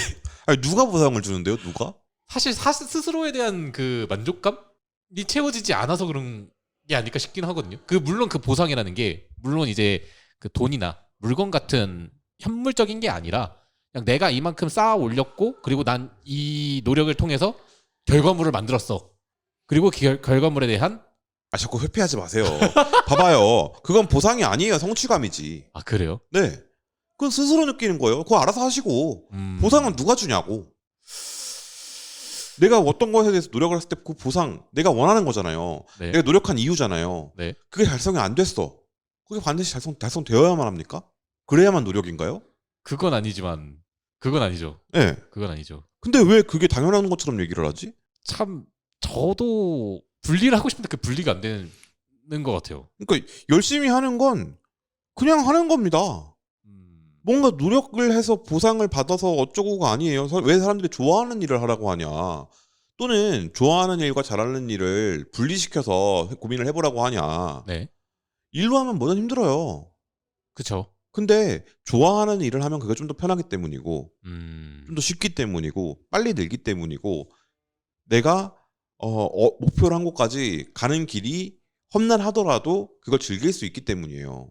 아니, 누가 보상을 주는데요? 누가? 사실 스스로에 대한 그 만족감이 채워지지 않아서 그런 게 아닐까 싶긴 하거든요. 물론 그 보상이라는 게 물론 이제 그 돈이나 물건 같은 현물적인 게 아니라 그냥 내가 이만큼 쌓아 올렸고 그리고 난 이 노력을 통해서 결과물을 만들었어. 그리고 결과물에 대한 자꾸 회피하지 마세요. 봐봐요. 그건 보상이 아니에요. 성취감이지. 그래요? 네. 그건 스스로 느끼는 거예요. 그거 알아서 하시고. 보상은 누가 주냐고. 내가 어떤 것에 대해서 노력을 했을 때 그 보상 내가 원하는 거잖아요. 네. 내가 노력한 이유잖아요. 네. 그게 달성이 안 됐어. 그게 반드시 달성되어야만 합니까? 그래야만 노력인가요? 그건 아니지만 그건 아니죠. 네. 그건 아니죠. 근데 왜 그게 당연한 것처럼 얘기를 하지? 참 저도 분리를 하고 싶은데 그 분리가 안 되는 것 같아요. 그러니까 열심히 하는 건 그냥 하는 겁니다. 뭔가 노력을 해서 보상을 받아서 어쩌고가 아니에요. 왜 사람들이 좋아하는 일을 하라고 하냐. 또는 좋아하는 일과 잘하는 일을 분리시켜서 고민을 해보라고 하냐. 네. 일로 하면 뭐든 힘들어요. 그쵸. 근데 좋아하는 일을 하면 그게 좀 더 편하기 때문이고 좀 더 쉽기 때문이고 빨리 늘기 때문이고 내가 목표를 한 곳까지 가는 길이 험난하더라도 그걸 즐길 수 있기 때문이에요.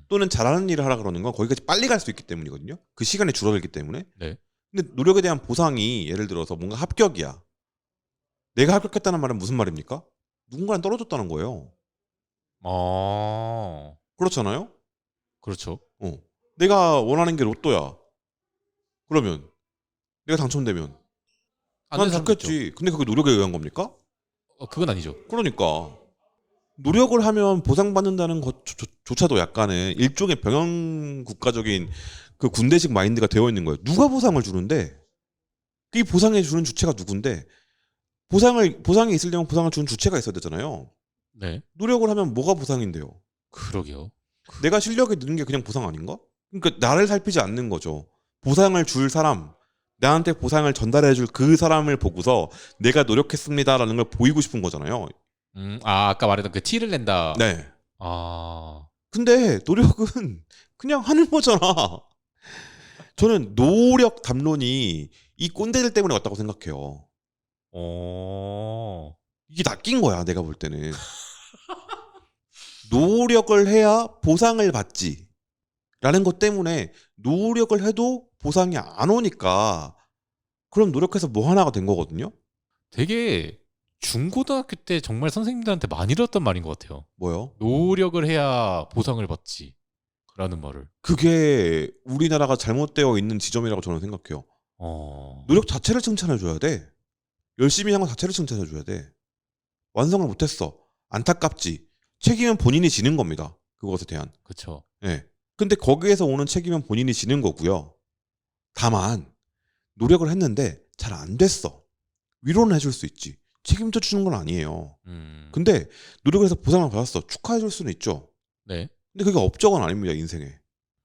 또는 잘하는 일을 하라 그러는 건 거기까지 빨리 갈 수 있기 때문이거든요. 그 시간이 줄어들기 때문에. 네. 근데 노력에 대한 보상이 예를 들어서 뭔가 합격이야. 내가 합격했다는 말은 무슨 말입니까? 누군가는 떨어졌다는 거예요. 그렇잖아요? 그렇죠. 내가 원하는 게 로또야. 그러면 내가 당첨되면 난 좋겠지. 근데 그게 노력에 의한 겁니까? 그건 아니죠. 그러니까 노력을 하면 보상받는다는 것조차도 약간은 일종의 병영 국가적인 그 군대식 마인드가 되어 있는 거예요. 누가 보상을 주는데? 이 보상해 주는 주체가 누군데? 보상이 있으려면 보상을 주는 주체가 있어야 되잖아요. 네. 노력을 하면 뭐가 보상인데요? 그러게요. 내가 실력이 느는 게 그냥 보상 아닌가? 그러니까 나를 살피지 않는 거죠. 보상을 줄 사람, 나한테 보상을 전달해 줄 그 사람을 보고서 내가 노력했습니다라는 걸 보이고 싶은 거잖아요. 아까 말했던 그 티를 낸다. 네. 근데 노력은 그냥 하는 거잖아. 저는 노력 담론이 이 꼰대들 때문에 왔다고 생각해요. 이게 낚인 거야, 내가 볼 때는. 노력을 해야 보상을 받지. 라는 것 때문에 노력을 해도 보상이 안 오니까 그럼 노력해서 뭐 하나가 된 거거든요. 되게 중고등학교 때 정말 선생님들한테 많이 들었던 말인 것 같아요. 뭐요? 노력을 해야 보상을 받지 라는 말을. 그게 우리나라가 잘못되어 있는 지점이라고 저는 생각해요. 노력 자체를 칭찬해줘야 돼. 열심히 한 것 자체를 칭찬해줘야 돼. 완성을 못했어. 안타깝지. 책임은 본인이 지는 겁니다. 그것에 대한. 그렇죠. 네. 근데 거기에서 오는 책임은 본인이 지는 거고요. 다만 노력을 했는데 잘 안 됐어. 위로는 해줄 수 있지. 책임져 주는 건 아니에요. 근데 노력을 해서 보상을 받았어. 축하해 줄 수는 있죠. 네. 근데 그게 업적은 아닙니다. 인생에.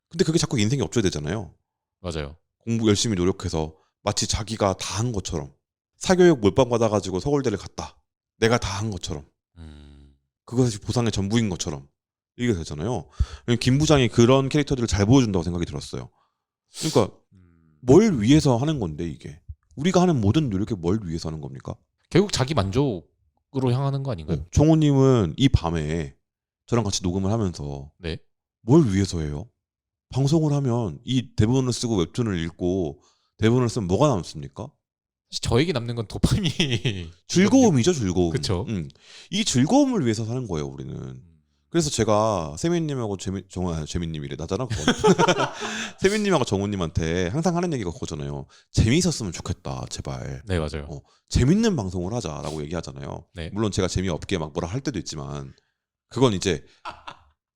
근데 그게 자꾸 인생에 업적이 되잖아요. 맞아요. 공부 열심히 노력해서 마치 자기가 다 한 것처럼 사교육 몰빵 받아가지고 서울대를 갔다. 내가 다 한 것처럼. 그것이 보상의 전부인 것처럼 이게 되잖아요. 김 부장이 그런 캐릭터들을 잘 보여준다고 생각이 들었어요. 그러니까 뭘 위해서 하는 건데 이게 우리가 하는 모든 노력이 뭘 위해서 하는 겁니까? 결국 자기 만족으로 향하는 거 아닌가요? 정우님은 이 밤에 저랑 같이 녹음을 하면서 네. 뭘 위해서 해요? 방송을 하면 이 대본을 쓰고 웹툰을 읽고 대본을 쓰면 뭐가 남습니까? 사실 저에게 남는 건 도파민이 즐거움이죠, 즐거움. 그쵸. 이 즐거움을 위해서 사는 거예요, 우리는. 그래서 제가 세민님하고 재민님이래 나잖아 그건. 세민님하고 정우님한테 항상 하는 얘기가 그거잖아요. 재미있었으면 좋겠다 제발. 네 맞아요. 재밌는 방송을 하자라고 얘기하잖아요. 네. 물론 제가 재미없게 막 뭐라 할 때도 있지만 그건 이제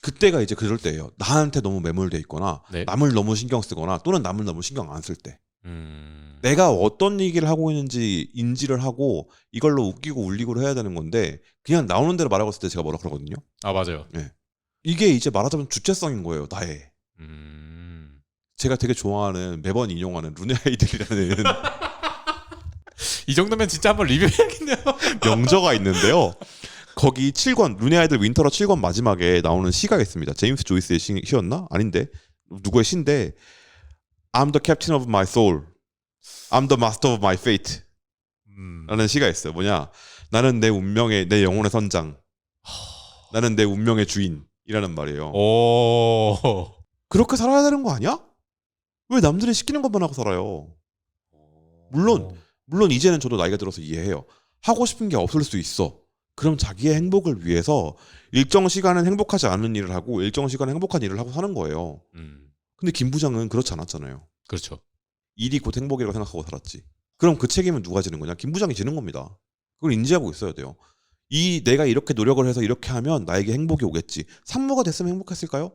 그때가 이제 그럴 때예요. 나한테 너무 매몰돼 있거나 네. 남을 너무 신경 쓰거나 또는 남을 너무 신경 안 쓸 때. 음... 내가 어떤 얘기를 하고 있는지 인지를 하고 이걸로 웃기고 울리고 해야 되는 건데 그냥 나오는 대로 말하고 있을 때 제가 뭐라 그러거든요. 아 맞아요. 네. 이게 이제 말하자면 주체성인 거예요. 나의. 제가 되게 좋아하는 매번 인용하는 룬의 아이들이라는 이 정도면 진짜 한번 리뷰해야겠네요. 명저가 있는데요. 거기 7권 룬의 아이들 윈터러 7권 마지막에 나오는 시가 있습니다. 제임스 조이스의 시였나? 아닌데 누구의 시인데 I'm the captain of my soul. I'm the master of my fate. 라는 시가 있어요. 뭐냐? 나는 내 운명의 내 영혼의 선장. 나는 내 운명의 주인이라는 말이에요. 오. 그렇게 살아야 되는 거 아니야? 왜 남들이 시키는 것만 하고 살아요? 물론 이제는 저도 나이가 들어서 이해해요. 하고 싶은 게 없을 수 있어. 그럼 자기의 행복을 위해서 일정 시간은 행복하지 않은 일을 하고 일정 시간은 행복한 일을 하고 사는 거예요. 근데 김 부장은 그렇지 않았잖아요. 그렇죠. 일이 곧 행복이라고 생각하고 살았지. 그럼 그 책임은 누가 지는 거냐? 김 부장이 지는 겁니다. 그걸 인지하고 있어야 돼요. 내가 이렇게 노력을 해서 이렇게 하면 나에게 행복이 오겠지. 산모가 됐으면 행복했을까요?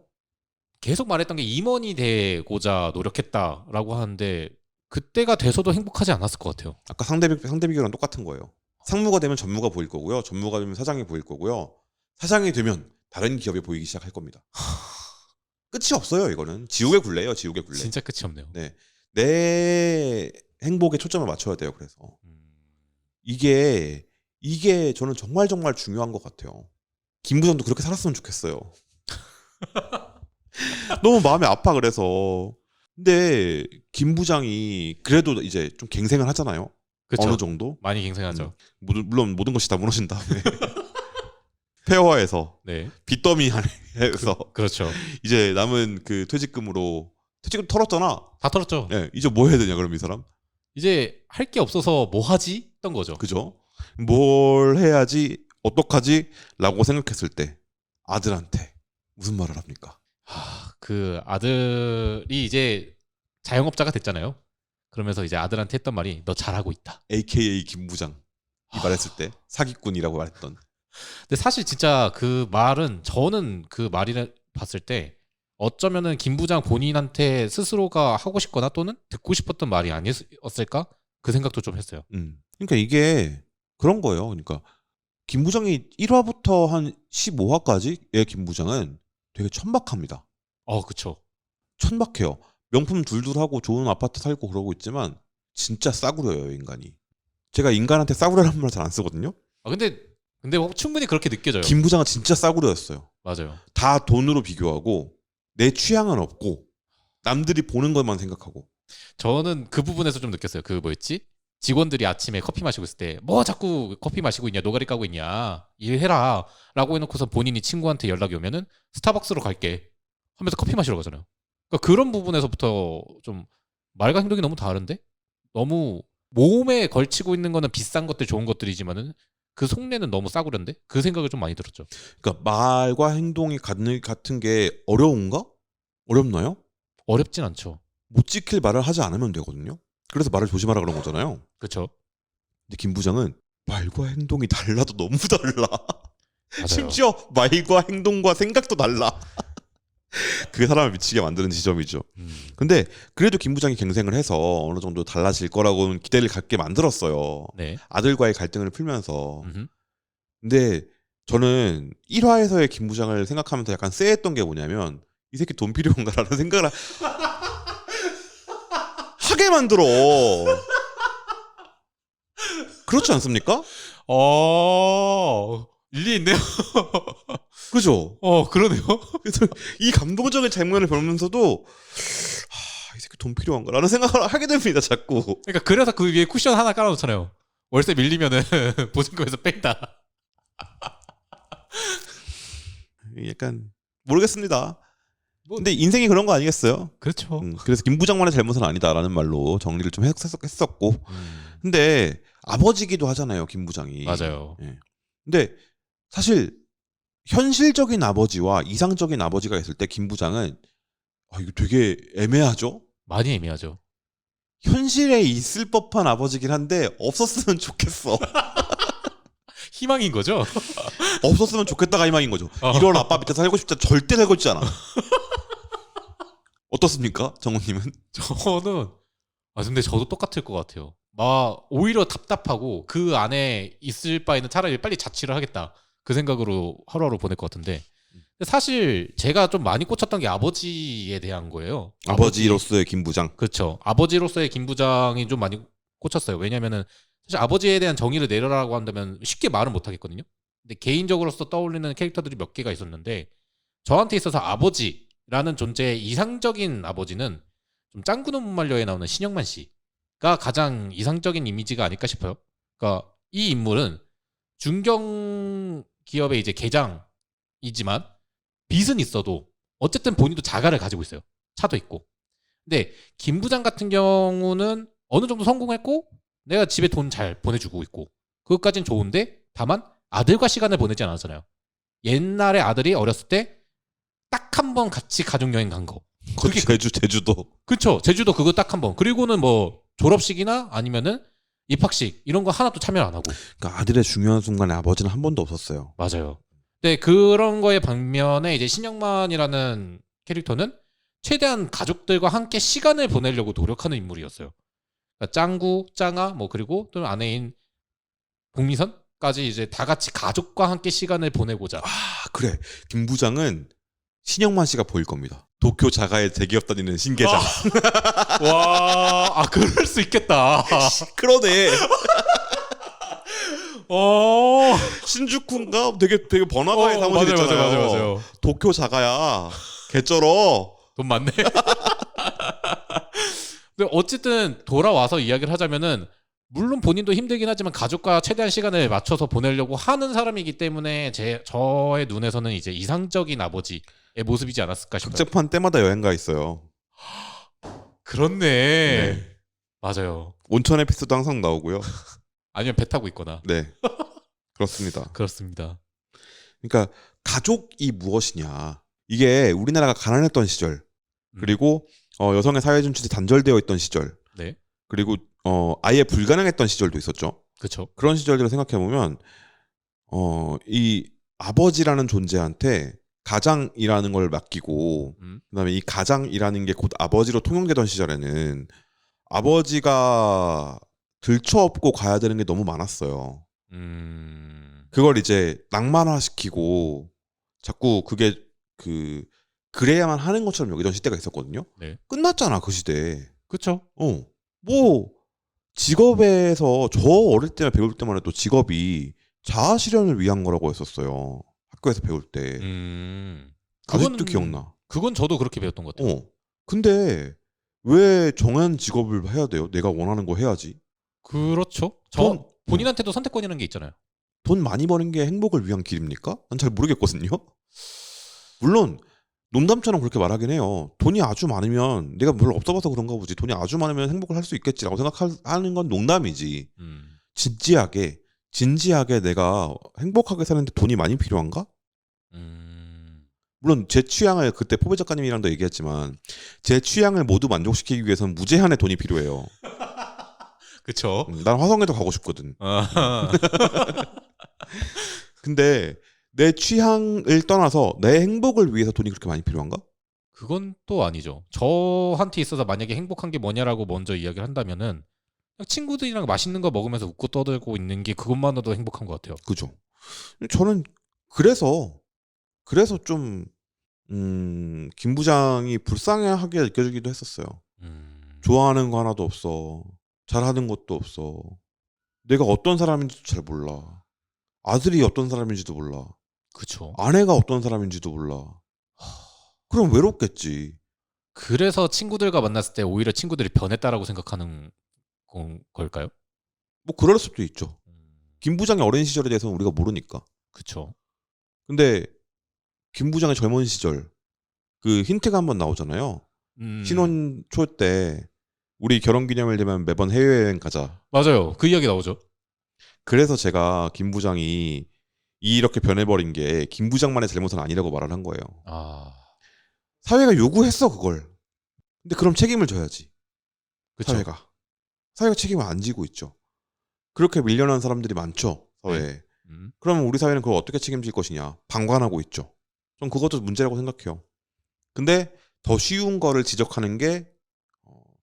계속 말했던 게 임원이 되고자 노력했다라고 하는데 그때가 돼서도 행복하지 않았을 것 같아요. 아까 상대 비교랑 똑같은 거예요. 상무가 되면 전무가 보일 거고요. 전무가 되면 사장이 보일 거고요. 사장이 되면 다른 기업에 보이기 시작할 겁니다. 끝이 없어요. 이거는 지옥의 굴레예요. 지옥의 굴레. 진짜 끝이 없네요. 네, 내 행복에 초점을 맞춰야 돼요. 그래서 이게 저는 정말 중요한 것 같아요. 김 부장도 그렇게 살았으면 좋겠어요. 너무 마음이 아파 그래서. 근데 김 부장이 그래도 이제 좀 갱생을 하잖아요. 그쵸? 어느 정도. 많이 갱생하죠. 물론 모든 것이 다 무너진 다음에 폐허해서 네. 빚더미해서 그렇죠. 이제 남은 그 퇴직금 털었잖아. 다 털었죠. 네, 이제 뭐 해야 되냐 그럼 이 사람? 이제 할 게 없어서 뭐 하지? 했던 거죠. 그죠? 뭘 해야지 어떡하지? 라고 생각했을 때 아들한테 무슨 말을 합니까? 그 아들이 이제 자영업자가 됐잖아요. 그러면서 이제 아들한테 했던 말이 너 잘하고 있다. AKA 김 부장 이 말했을 때 사기꾼이라고 말했던. 근데 사실 진짜 그 말은 저는 그 말을 봤을 때 어쩌면은 김 부장 본인한테 스스로가 하고 싶거나 또는 듣고 싶었던 말이 아니었을까? 그 생각도 좀 했어요. 그러니까 이게 그런 거예요. 그러니까 김 부장이 1화부터 한 15화까지의 김 부장은 되게 천박합니다. 그쵸. 천박해요. 명품 둘둘하고 좋은 아파트 살고 그러고 있지만 진짜 싸구려예요, 인간이. 제가 인간한테 싸구려라는 말 잘 안 쓰거든요. 근데 뭐 충분히 그렇게 느껴져요. 김 부장은 진짜 싸구려였어요. 맞아요. 다 돈으로 비교하고 내 취향은 없고 남들이 보는 것만 생각하고. 저는 그 부분에서 좀 느꼈어요. 그 뭐였지? 직원들이 아침에 커피 마시고 있을 때 뭐 자꾸 커피 마시고 있냐, 노가리 까고 있냐, 일해라 라고 해놓고서 본인이 친구한테 연락이 오면은 스타벅스로 갈게 하면서 커피 마시러 가잖아요. 그러니까 그런 부분에서부터 좀 말과 행동이 너무 다른데? 너무 몸에 걸치고 있는 거는 비싼 것들, 좋은 것들이지만은 그 속내는 너무 싸구려인데? 그 생각을 좀 많이 들었죠. 그러니까 말과 행동이 같은 게 어려운가? 어렵나요? 어렵진 않죠. 못 지킬 말을 하지 않으면 되거든요. 그래서 말을 조심하라 그런 거잖아요. 그렇죠. 근데 김 부장은 말과 행동이 달라도 너무 달라. 맞아요. 심지어 말과 행동과 생각도 달라. 그게 사람을 미치게 만드는 지점이죠. 근데 그래도 김 부장이 갱생을 해서 어느 정도 달라질 거라고는 기대를 갖게 만들었어요. 네. 아들과의 갈등을 풀면서. 음흠. 근데 저는 1화에서의 김 부장을 생각하면서 약간 쎄했던 게 뭐냐면 이 새끼 돈 필요한가라는 생각을 하게 만들어. 그렇지 않습니까? 일리 있네요. 그죠? 그러네요. 그래서 이 감동적인 장면을 보면서도 이 새끼 돈 필요한가라는 생각을 하게 됩니다. 자꾸. 그러니까 그래서 그 위에 쿠션 하나 깔아놓잖아요. 월세 밀리면은 보증금에서 뺀다. 약간 모르겠습니다. 뭐, 근데 인생이 그런 거 아니겠어요? 그렇죠. 그래서 김 부장만의 잘못은 아니다라는 말로 정리를 좀 했었고. 음, 근데 아버지기도 하잖아요, 김 부장이. 맞아요. 예. 근데 사실 현실적인 아버지와 이상적인 아버지가 있을 때 김 부장은 이거 되게 애매하죠? 많이 애매하죠. 현실에 있을 법한 아버지긴 한데 없었으면 좋겠어. 희망인 거죠? 없었으면 좋겠다가 희망인 거죠. 어. 이런 아빠 밑에 살고 싶다 절대 살고 싶지 않아. 어떻습니까, 정우님은? 저는 근데 저도 똑같을 것 같아요. 막 오히려 답답하고 그 안에 있을 바에는 차라리 빨리 자취를 하겠다. 그 생각으로 하루하루 보낼 것 같은데 근데 사실 제가 좀 많이 꽂혔던 게 아버지에 대한 거예요. 아버지로서의 김 부장. 그렇죠. 아버지로서의 김 부장이 좀 많이 꽂혔어요. 왜냐면은 사실 아버지에 대한 정의를 내려라고 한다면 쉽게 말은 못 하겠거든요. 근데 개인적으로서 떠올리는 캐릭터들이 몇 개가 있었는데 저한테 있어서 아버지라는 존재의 이상적인 아버지는 좀 짱구는 못 말려에 나오는 신영만 씨가 가장 이상적인 이미지가 아닐까 싶어요. 그러니까 이 인물은 중견 기업의 이제 계장이지만 빚은 있어도 어쨌든 본인도 자가를 가지고 있어요. 차도 있고. 근데 김 부장 같은 경우는 어느 정도 성공했고 내가 집에 돈 잘 보내주고 있고 그것까진 좋은데 다만 아들과 시간을 보내지 않았잖아요. 옛날에 아들이 어렸을 때 딱 한 번 같이 가족 여행 간 거. 그게 제주도. 그쵸. 제주도 그거 딱 한 번. 그리고는 뭐 졸업식이나 아니면은 입학식 이런 거 하나도 참여를 안 하고. 그러니까 아들의 중요한 순간에 아버지는 한 번도 없었어요. 맞아요. 근데 그런 거에 반면에 이제 신영만이라는 캐릭터는 최대한 가족들과 함께 시간을 보내려고 노력하는 인물이었어요. 그러니까 짱구, 짱아, 뭐 그리고 또 아내인 복미선까지 이제 다 같이 가족과 함께 시간을 보내고자. 그래. 김 부장은 신영만 씨가 보일 겁니다. 도쿄 자가에 대기업 다니는 신계장. 와, 그럴 수 있겠다. 그러네. 어, 신주쿠인가 되게 번화가에 사무실 맞아요, 있잖아요. 맞아요. 도쿄 자가야. 개쩔어. 돈 많네. 근데 어쨌든 돌아와서 이야기를 하자면은 물론 본인도 힘들긴 하지만 가족과 최대한 시간을 맞춰서 보내려고 하는 사람이기 때문에 저의 눈에서는 이제 이상적인 아버지의 모습이지 않았을까 싶어요. 극제판 때마다 여행 가 있어요. 그렇네. 네. 맞아요. 온천 에피소드 항상 나오고요. 아니면 배 타고 있거나. 네. 그렇습니다. 그렇습니다. 그러니까 가족이 무엇이냐. 이게 우리나라가 가난했던 시절. 그리고 여성의 사회 진출이 단절되어 있던 시절. 네. 그리고 아예 불가능했던 시절도 있었죠. 그렇죠. 그런 시절들을 생각해 보면 이 아버지라는 존재한테 가장이라는 걸 맡기고 그다음에 이 가장이라는 게 곧 아버지로 통용되던 시절에는 아버지가 들쳐업고 가야 되는 게 너무 많았어요. 그걸 이제 낭만화시키고 자꾸 그게 그래야만 하는 것처럼 여기던 시대가 있었거든요. 네. 끝났잖아 그 시대. 그렇죠. 뭐 직업에서 저 어릴 때나 배울 때만 해도 직업이 자아 실현을 위한 거라고 했었어요. 학교에서 배울 때. 아직도 기억나. 그건 저도 그렇게 배웠던 것 같아요. 근데 왜 정한 직업을 해야 돼요? 내가 원하는 거 해야지. 그렇죠. 본인한테도 선택권이라는 게 있잖아요. 돈 많이 버는 게 행복을 위한 길입니까? 난 잘 모르겠거든요. 물론 농담처럼 그렇게 말하긴 해요. 돈이 아주 많으면 내가 별로 없어봐서 그런가 보지. 돈이 아주 많으면 행복을 할 수 있겠지라고 생각하는 건 농담이지. 진지하게 내가 행복하게 사는데 돈이 많이 필요한가? 물론 제 취향을 그때 포배 작가님이랑도 얘기했지만 제 취향을 모두 만족시키기 위해서는 무제한의 돈이 필요해요. 그쵸. 난 화성에도 가고 싶거든. 근데 내 취향을 떠나서 내 행복을 위해서 돈이 그렇게 많이 필요한가? 그건 또 아니죠. 저한테 있어서 만약에 행복한 게 뭐냐라고 먼저 이야기를 한다면은 그냥 친구들이랑 맛있는 거 먹으면서 웃고 떠들고 있는 게 그것만으로도 행복한 것 같아요. 그죠. 저는 그래서 좀 김 부장이 불쌍하게 느껴지기도 했었어요. 좋아하는 거 하나도 없어. 잘하는 것도 없어. 내가 어떤 사람인지도 잘 몰라. 아들이 어떤 사람인지도 몰라. 그쵸. 아내가 어떤 사람인지도 몰라. 그럼 외롭겠지. 그래서 친구들과 만났을 때 오히려 친구들이 변했다라고 생각하는 걸까요? 뭐 그럴 수도 있죠. 음, 김 부장의 어린 시절에 대해서는 우리가 모르니까. 그쵸. 근데 김 부장의 젊은 시절 그 힌트가 한번 나오잖아요. 신혼 초 때 우리 결혼기념일 되면 매번 해외여행 가자. 맞아요. 그 이야기 나오죠. 그래서 제가 김 부장이 이렇게 변해버린 게 김 부장만의 잘못은 아니라고 말을 한 거예요. 아, 사회가 요구했어 그걸. 근데 그럼 책임을 져야지. 그쵸. 사회가 책임을 안 지고 있죠. 그렇게 밀려난 사람들이 많죠 사회에. 그러면 우리 사회는 그걸 어떻게 책임질 것이냐. 방관하고 있죠. 전 그것도 문제라고 생각해요. 근데 더 쉬운 거를 지적하는 게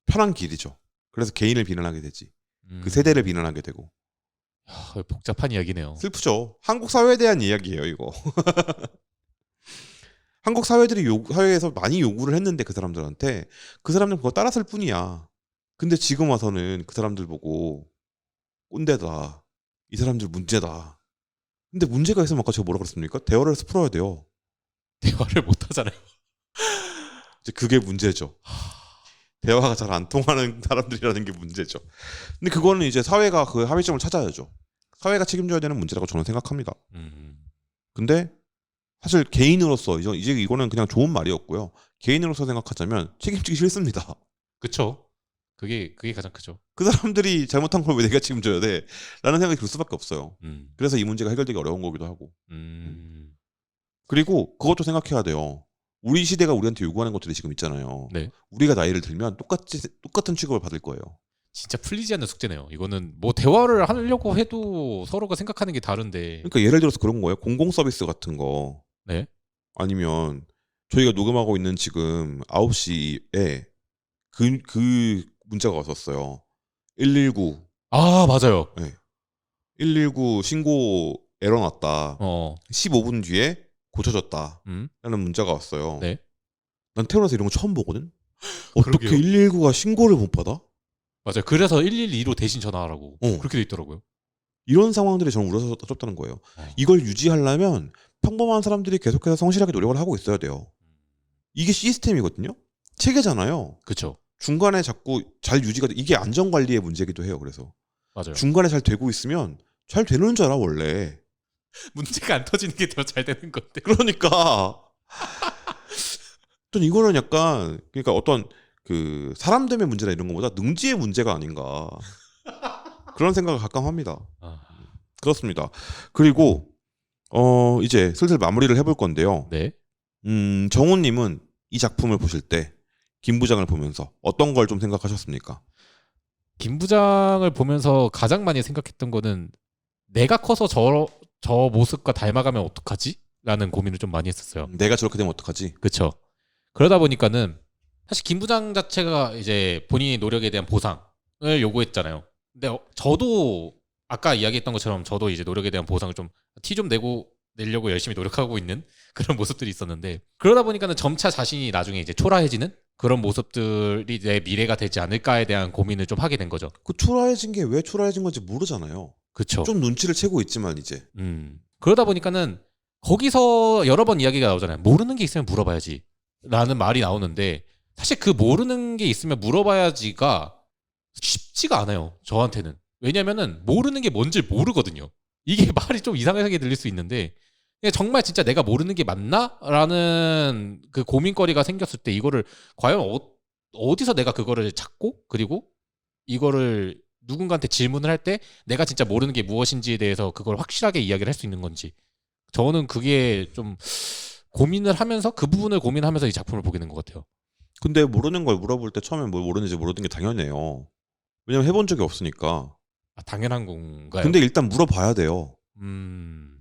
편한 길이죠. 그래서 개인을 비난하게 되지. 그 세대를 비난하게 되고. 야, 복잡한 이야기네요. 슬프죠. 한국 사회에 대한 이야기예요 이거. 한국 사회들이 사회에서 많이 요구를 했는데 그 사람들한테 그 사람들은 그거 따랐을 뿐이야. 근데 지금 와서는 그 사람들 보고 꼰대다. 이 사람들 문제다. 근데 문제가 있으면 아까 제가 뭐라 그랬습니까? 대화를 해서 풀어야 돼요. 대화를 못 하잖아요. 이제 그게 문제죠. 대화가 잘 안 통하는 사람들이라는 게 문제죠. 근데 그거는 이제 사회가 그 합의점을 찾아야죠. 사회가 책임져야 되는 문제라고 저는 생각합니다. 근데 사실 개인으로서 이제 이거는 그냥 좋은 말이었고요. 개인으로서 생각하자면 책임지기 싫습니다. 그쵸. 그게 가장 크죠. 그 사람들이 잘못한 걸 왜 내가 책임져야 돼? 라는 생각이 들 수밖에 없어요. 그래서 이 문제가 해결되기 어려운 거기도 하고. 그리고 그것도 생각해야 돼요. 우리 시대가 우리한테 요구하는 것들이 지금 있잖아요. 네. 우리가 나이를 들면 똑같은 취급을 받을 거예요. 진짜 풀리지 않는 숙제네요. 이거는 뭐 대화를 하려고 해도 서로가 생각하는 게 다른데. 그러니까 예를 들어서 그런 거예요. 공공 서비스 같은 거. 네. 아니면 저희가 녹음하고 있는 지금 9시에 그 문자가 왔었어요. 119. 아, 맞아요. 네. 119 신고 에러 났다. 15분 뒤에 고쳐졌다. 라는 문자가 왔어요. 네. 난 태어나서 이런 거 처음 보거든. 어떻게 그러게요. 119가 신고를 못 받아? 맞아요. 그래서 112로 대신 전화하라고 그렇게 돼 있더라고요. 이런 상황들이 저는 우려스럽다는 거예요. 이걸 유지하려면 평범한 사람들이 계속해서 성실하게 노력을 하고 있어야 돼요. 이게 시스템이거든요. 체계잖아요. 그렇죠. 중간에 자꾸 잘 유지가 이게 안전관리의 문제기도 해요. 그래서 맞아요. 중간에 잘 되고 있으면 잘 되는 줄 알아 원래. 문제가 안 터지는 게 더 잘 되는 건데. 그러니까 전 이거는 약간 그러니까 어떤 그 사람 때문에 문제나 이런 것보다 능지의 문제가 아닌가 그런 생각을 가끔 합니다. 그렇습니다. 그리고 이제 슬슬 마무리를 해볼 건데요. 네. 정우님은 이 작품을 보실 때 김 부장을 보면서 어떤 걸 좀 생각하셨습니까? 김 부장을 보면서 가장 많이 생각했던 거는 내가 커서 저 모습과 닮아가면 어떡하지? 라는 고민을 좀 많이 했었어요. 내가 저렇게 되면 어떡하지? 그렇죠. 그러다 보니까는 사실 김 부장 자체가 이제 본인의 노력에 대한 보상을 요구했잖아요. 근데 저도 아까 이야기했던 것처럼 저도 이제 노력에 대한 보상을 좀 티 좀 내려고 열심히 노력하고 있는 그런 모습들이 있었는데 그러다 보니까는 점차 자신이 나중에 이제 초라해지는 그런 모습들이 내 미래가 되지 않을까에 대한 고민을 좀 하게 된 거죠. 그 초라해진 게 왜 초라해진 건지 모르잖아요. 그렇죠. 좀 눈치를 채고 있지만 이제. 그러다 보니까는 거기서 여러 번 이야기가 나오잖아요. 모르는 게 있으면 물어봐야지 라는 말이 나오는데 사실 그 모르는 게 있으면 물어봐야지가 쉽지가 않아요. 저한테는. 왜냐면은 모르는 게 뭔지 모르거든요. 이게 말이 좀 이상하게 들릴 수 있는데 정말 진짜 내가 모르는 게 맞나? 라는 그 고민거리가 생겼을 때 이거를 과연 어디서 내가 그거를 찾고 그리고 이거를 누군가한테 질문을 할 때 내가 진짜 모르는 게 무엇인지에 대해서 그걸 확실하게 이야기를 할 수 있는 건지 저는 그게 좀 고민을 하면서 그 부분을 고민하면서 이 작품을 보게 된 것 같아요. 근데 모르는 걸 물어볼 때 처음에 뭘 모르는지 모르는 게 당연해요. 왜냐면 해본 적이 없으니까. 당연한 건가요? 근데 일단 물어봐야 돼요.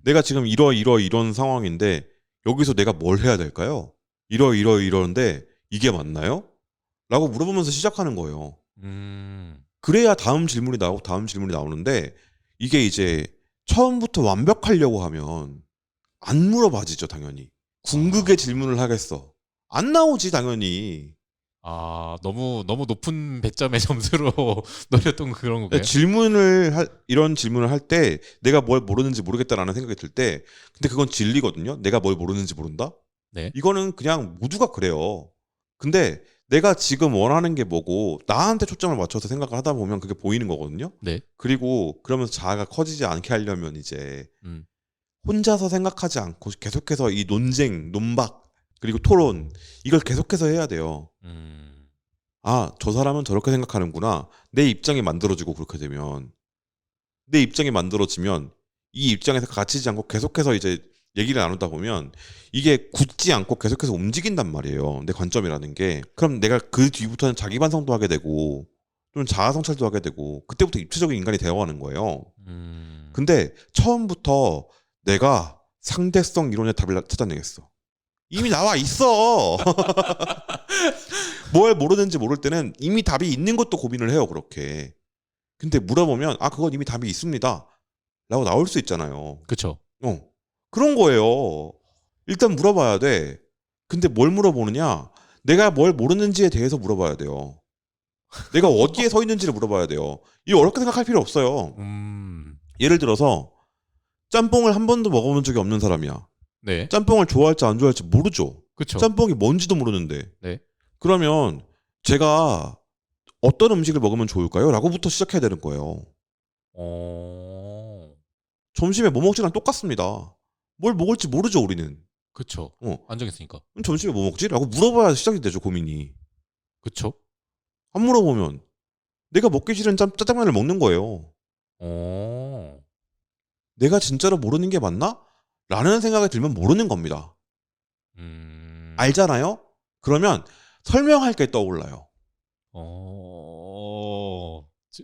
내가 지금 이런 상황인데 여기서 내가 뭘 해야 될까요? 이러는데 이게 맞나요? 라고 물어보면서 시작하는 거예요. 그래야 다음 질문이 나오는데 이게 이제 처음부터 완벽하려고 하면 안 물어봐지죠 당연히. 궁극의 질문을 하겠어. 안 나오지 당연히. 아, 너무 높은 배점의 점수로 노렸던 그런 거예요. 이런 질문을 할 때 내가 뭘 모르는지 모르겠다라는 생각이 들 때 근데 그건 진리거든요. 내가 뭘 모르는지 모른다? 네. 이거는 그냥 모두가 그래요. 근데 내가 지금 원하는 게 뭐고 나한테 초점을 맞춰서 생각을 하다 보면 그게 보이는 거거든요. 네. 그리고 그러면서 자아가 커지지 않게 하려면 이제 음. 혼자서 생각하지 않고 계속해서 이 논쟁, 논박 그리고 토론 이걸 계속해서 해야 돼요. 아, 저 사람은 저렇게 생각하는구나. 내 입장이 만들어지고 그렇게 되면 내 입장이 만들어지면 이 입장에서 갇히지 않고 계속해서 이제 얘기를 나누다 보면 이게 굳지 않고 계속해서 움직인단 말이에요. 내 관점이라는 게. 그럼 내가 그 뒤부터는 자기 반성도 하게 되고 좀 자아 성찰도 하게 되고 그때부터 입체적인 인간이 되어가는 거예요. 근데 처음부터 내가 상대성 이론의 답을 찾아내겠어. 이미 나와 있어. 뭘 모르는지 모를 때는 이미 답이 있는 것도 고민을 해요. 그렇게. 근데 물어보면 아 그건 이미 답이 있습니다. 라고 나올 수 있잖아요. 그렇죠. 그런 거예요. 일단 물어봐야 돼. 근데 뭘 물어보느냐? 내가 뭘 모르는지에 대해서 물어봐야 돼요. 내가 어디에 서 있는지를 물어봐야 돼요. 이거 어렵게 생각할 필요 없어요. 예를 들어서 짬뽕을 한 번도 먹어본 적이 없는 사람이야. 네. 짬뽕을 좋아할지 안 좋아할지 모르죠. 그렇죠. 짬뽕이 뭔지도 모르는데. 네. 그러면 제가 어떤 음식을 먹으면 좋을까요? 라고부터 시작해야 되는 거예요. 점심에 뭐 먹지랑 똑같습니다. 뭘 먹을지 모르죠, 우리는. 그렇죠. 안 정했으니까. 그럼 점심에 뭐 먹지? 라고 물어봐야 시작이 되죠, 고민이. 그렇죠. 안 물어보면 내가 먹기 싫은 짜장면을 먹는 거예요. 내가 진짜로 모르는 게 맞나? 라는 생각이 들면 모르는 겁니다. 알잖아요? 그러면 설명할 게 떠올라요.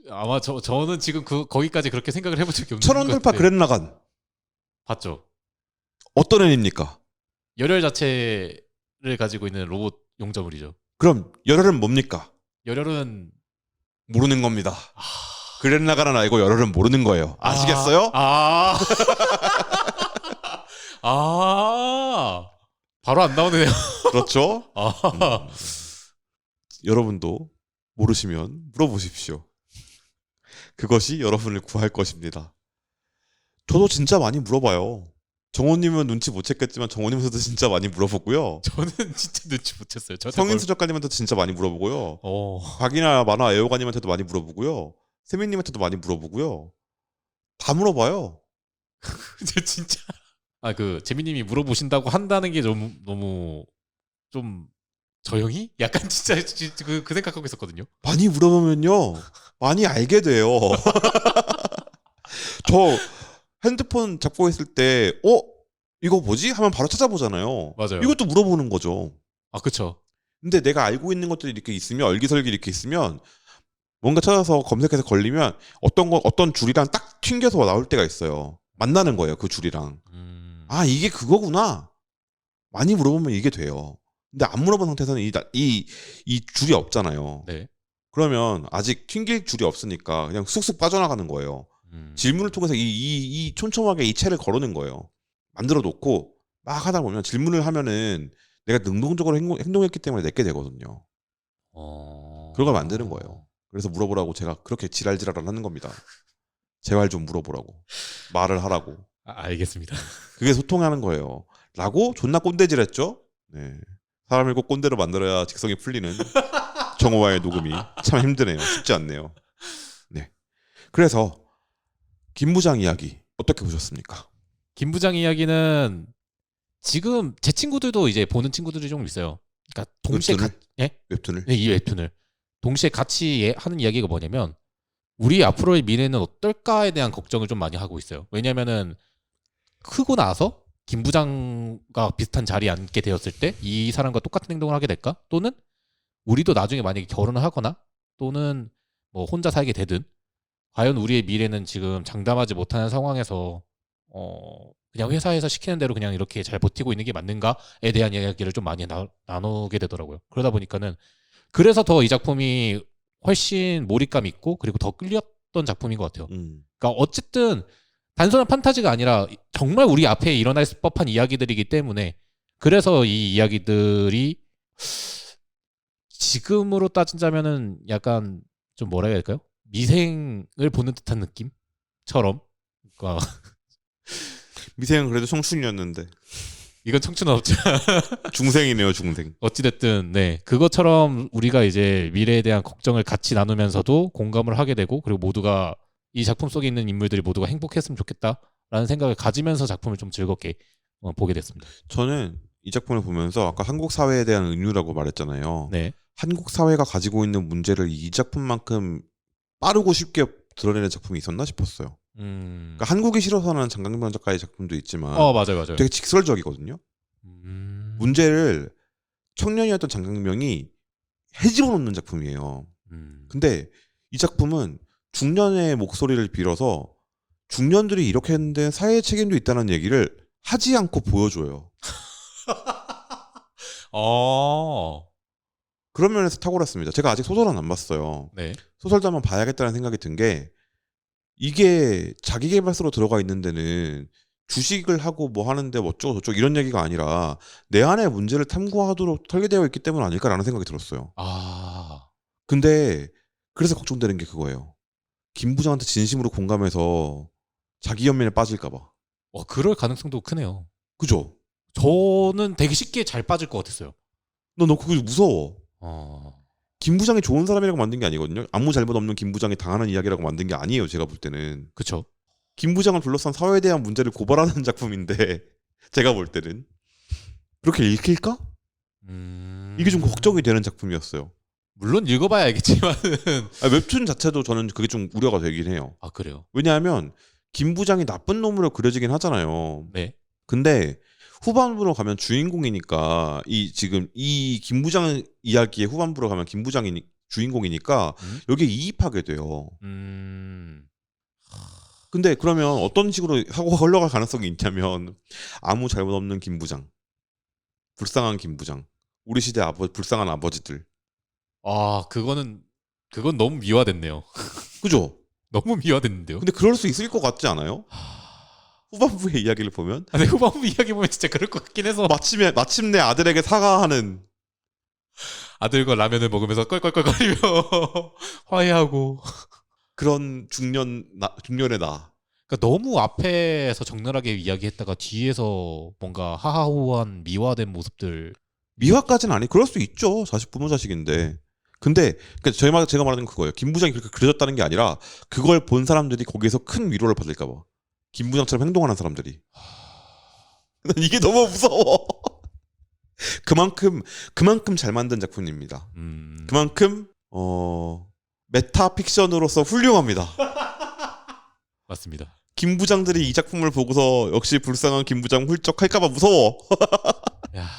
아마 저는 지금 거기까지 그렇게 생각을 해본 적이 없는 것 천원 돌파 같아요. 그랜라간 봤죠. 어떤 애입니까? 열혈 자체를 가지고 있는 로봇 용접물이죠. 그럼 열혈은 뭡니까? 열혈은 모르는 겁니다. 그랜라간은 알고 열혈은 모르는 거예요. 아시겠어요? 바로 안 나오네요. 그렇죠? 여러분도 모르시면 물어보십시오. 그것이 여러분을 구할 것입니다. 저도 진짜 많이 물어봐요. 정호님은 눈치 못 챘겠지만 정호님한테도 진짜 많이 물어보고요. 저는 진짜 눈치 못 챘어요. 성인수 작가님한테도 진짜 많이 물어보고요. 박이나 만화 애호가님한테도 많이 물어보고요. 세민님한테도 많이 물어보고요. 다 물어봐요. 진짜. 재민님이 물어보신다고 한다는 게 너무 좀 저형이? 약간 진짜 그 생각하고 있었거든요. 많이 물어보면요. 많이 알게 돼요. 저 핸드폰 잡고 있을 때 이거 뭐지? 하면 바로 찾아보잖아요. 맞아요. 이것도 물어보는 거죠. 그쵸. 근데 내가 알고 있는 것들이 이렇게 있으면 얼기설기 이렇게 있으면 뭔가 찾아서 검색해서 걸리면 어떤 줄이랑 딱 튕겨서 나올 때가 있어요. 만나는 거예요. 그 줄이랑. 아 이게 그거구나. 많이 물어보면 이게 돼요. 근데 안 물어본 상태에서는 이 줄이 없잖아요. 네. 그러면 아직 튕길 줄이 없으니까 그냥 쑥쑥 빠져나가는 거예요. 질문을 통해서 이 촘촘하게 이 채를 걸어놓은 거예요. 만들어 놓고 막 하다 보면 질문을 하면은 내가 능동적으로 행동했기 때문에 내게 되거든요. 그걸 만드는 거예요. 그래서 물어보라고 제가 그렇게 지랄지랄을 하는 겁니다. 제발 좀 물어보라고. 말을 하라고. 알겠습니다. 그게 소통하는 거예요. 라고 존나 꼰대질했죠. 네. 사람을 꼭 꼰대로 만들어야 직성이 풀리는 정오와의 녹음이 참 힘드네요. 쉽지 않네요. 네. 그래서 김 부장 이야기 어떻게 보셨습니까? 김 부장 이야기는 지금 제 친구들도 이제 보는 친구들이 좀 있어요. 그러니까 동시에 웹툰을? 네, 이 웹툰을 동시에 같이 하는 이야기가 뭐냐면 우리 앞으로의 미래는 어떨까에 대한 걱정을 좀 많이 하고 있어요. 왜냐면은 크고 나서 김 부장과 비슷한 자리에 앉게 되었을 때 이 사람과 똑같은 행동을 하게 될까? 또는 우리도 나중에 만약에 결혼을 하거나 또는 뭐 혼자 살게 되든 과연 우리의 미래는 지금 장담하지 못하는 상황에서 그냥 회사에서 시키는 대로 그냥 이렇게 잘 버티고 있는 게 맞는가에 대한 이야기를 좀 많이 나누게 되더라고요. 그러다 보니까는 그래서 더 이 작품이 훨씬 몰입감 있고 그리고 더 끌렸던 작품인 것 같아요. 그러니까 어쨌든 단순한 판타지가 아니라 정말 우리 앞에 일어날 법한 이야기들이기 때문에 그래서 이 이야기들이 지금으로 따진다면은 약간 좀 뭐라 해야 될까요? 미생을 보는 듯한 느낌처럼. 그러니까 미생은 그래도 청춘이었는데 이건 청춘 없죠. 중생이네요, 중생. 어찌됐든 네 그것처럼 우리가 이제 미래에 대한 걱정을 같이 나누면서도 공감을 하게 되고 그리고 모두가 이 작품 속에 있는 인물들이 모두가 행복했으면 좋겠다라는 생각을 가지면서 작품을 좀 즐겁게 보게 됐습니다. 저는 이 작품을 보면서 아까 한국 사회에 대한 은유라고 말했잖아요. 네. 한국 사회가 가지고 있는 문제를 이 작품만큼 빠르고 쉽게 드러내는 작품이 있었나 싶었어요. 그러니까 한국이 싫어서는 장강명 작가의 작품도 있지만 맞아요. 되게 직설적이거든요. 문제를 청년이었던 장강명이 헤집어 놓는 작품이에요. 근데 이 작품은 중년의 목소리를 빌어서 중년들이 이렇게 했는데 사회의 책임도 있다는 얘기를 하지 않고 보여줘요. 그런 면에서 탁월했습니다. 제가 아직 소설은 안 봤어요. 네. 소설도 한번 봐야겠다는 생각이 든 게 이게 자기계발서로 들어가 있는 데는 주식을 하고 뭐 하는데 뭐 어쩌고 저쩌고 이런 얘기가 아니라 내 안의 문제를 탐구하도록 설계되어 있기 때문 아닐까라는 생각이 들었어요. 근데 그래서 걱정되는 게 그거예요. 김 부장한테 진심으로 공감해서 자기 연민에 빠질까 봐. 그럴 가능성도 크네요. 그죠? 저는 되게 쉽게 잘 빠질 것 같았어요. 너 그거 무서워. 김 부장이 좋은 사람이라고 만든 게 아니거든요. 아무 잘못 없는 김 부장이 당하는 이야기라고 만든 게 아니에요. 제가 볼 때는. 그렇죠. 김 부장을 둘러싼 사회에 대한 문제를 고발하는 작품인데 제가 볼 때는 그렇게 읽힐까? 이게 좀 걱정이 되는 작품이었어요. 물론 읽어봐야 알겠지만은 웹툰 자체도 저는 그게 좀 우려가 되긴 해요. 그래요? 왜냐하면 김 부장이 나쁜 놈으로 그려지긴 하잖아요. 네. 근데 후반부로 가면 주인공이니까 지금 이 김 부장 이야기의 후반부로 가면 김 부장이 주인공이니까 여기에 이입하게 돼요. 근데 그러면 어떤 식으로 사고가 흘러갈 가능성이 있냐면 아무 잘못 없는 김 부장, 불쌍한 김 부장, 우리 시대 불쌍한 아버지들. 그건 너무 미화됐네요. 그죠? 너무 미화됐는데요. 근데 그럴 수 있을 것 같지 않아요? 후반부의 이야기를 보면. 근데 후반부 이야기 보면 진짜 그럴 것 같긴 해서. 마침내 아들에게 사과하는. 아들과 라면을 먹으면서 껄껄껄거리며 화해하고. 그런 중년의 나. 그러니까 너무 앞에서 적나라하게 이야기했다가 뒤에서 뭔가 하하호한 미화된 모습들. 미화까지는 아니. 그럴 수 있죠. 부모 자식인데. 근데 그러니까 제가 말하는 건 그거예요. 김 부장이 그렇게 그려졌다는 게 아니라 그걸 본 사람들이 거기에서 큰 위로를 받을까 봐. 김 부장처럼 행동하는 사람들이. 이게 너무 무서워. 그만큼 잘 만든 작품입니다. 그만큼 메타픽션으로서 훌륭합니다. 맞습니다. 김 부장들이 이 작품을 보고서 역시 불쌍한 김 부장 훌쩍 할까봐 무서워. 야,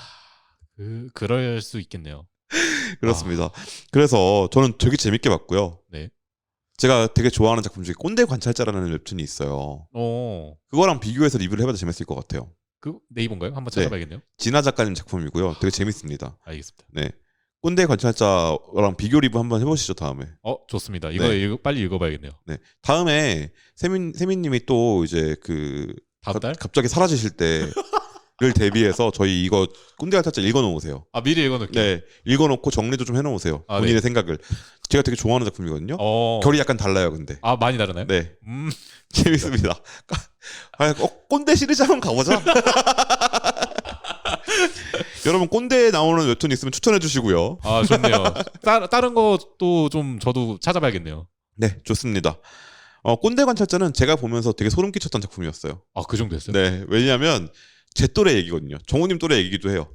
그럴 수 있겠네요. 그렇습니다. 그래서 저는 되게 재밌게 봤고요. 네. 제가 되게 좋아하는 작품 중에 꼰대 관찰자라는 웹툰이 있어요. 그거랑 비교해서 리뷰를 해봐도 재밌을 것 같아요. 그 네이버인가요? 한번 찾아봐야겠네요. 진아 작가님 작품이고요. 되게 재밌습니다. 알겠습니다. 네. 꼰대 관찰자랑 비교 리뷰 한번 해보시죠, 다음에. 좋습니다. 이거 빨리 읽어봐야겠네요. 네. 다음에 세민님이 또 이제 다음 달? 갑자기 사라지실 때를 대비해서 저희 이거 꼰대 관찰자 읽어놓으세요. 미리 읽어놓을게요. 네. 읽어놓고 정리도 좀 해놓으세요. 본인의 네. 생각을. 제가 되게 좋아하는 작품이거든요. 결이 약간 달라요, 근데. 많이 다르나요? 네. 재밌습니다. 꼰대 시리즈 한번 가보자. 여러분 꼰대에 나오는 웹툰 있으면 추천해 주시고요. 좋네요. 다른 것도 좀 저도 찾아봐야겠네요. 네, 좋습니다. 꼰대 관찰자는 제가 보면서 되게 소름 끼쳤던 작품이었어요. 그 정도였어요? 네, 왜냐하면 제 또래 얘기거든요. 정우님 또래 얘기기도 해요.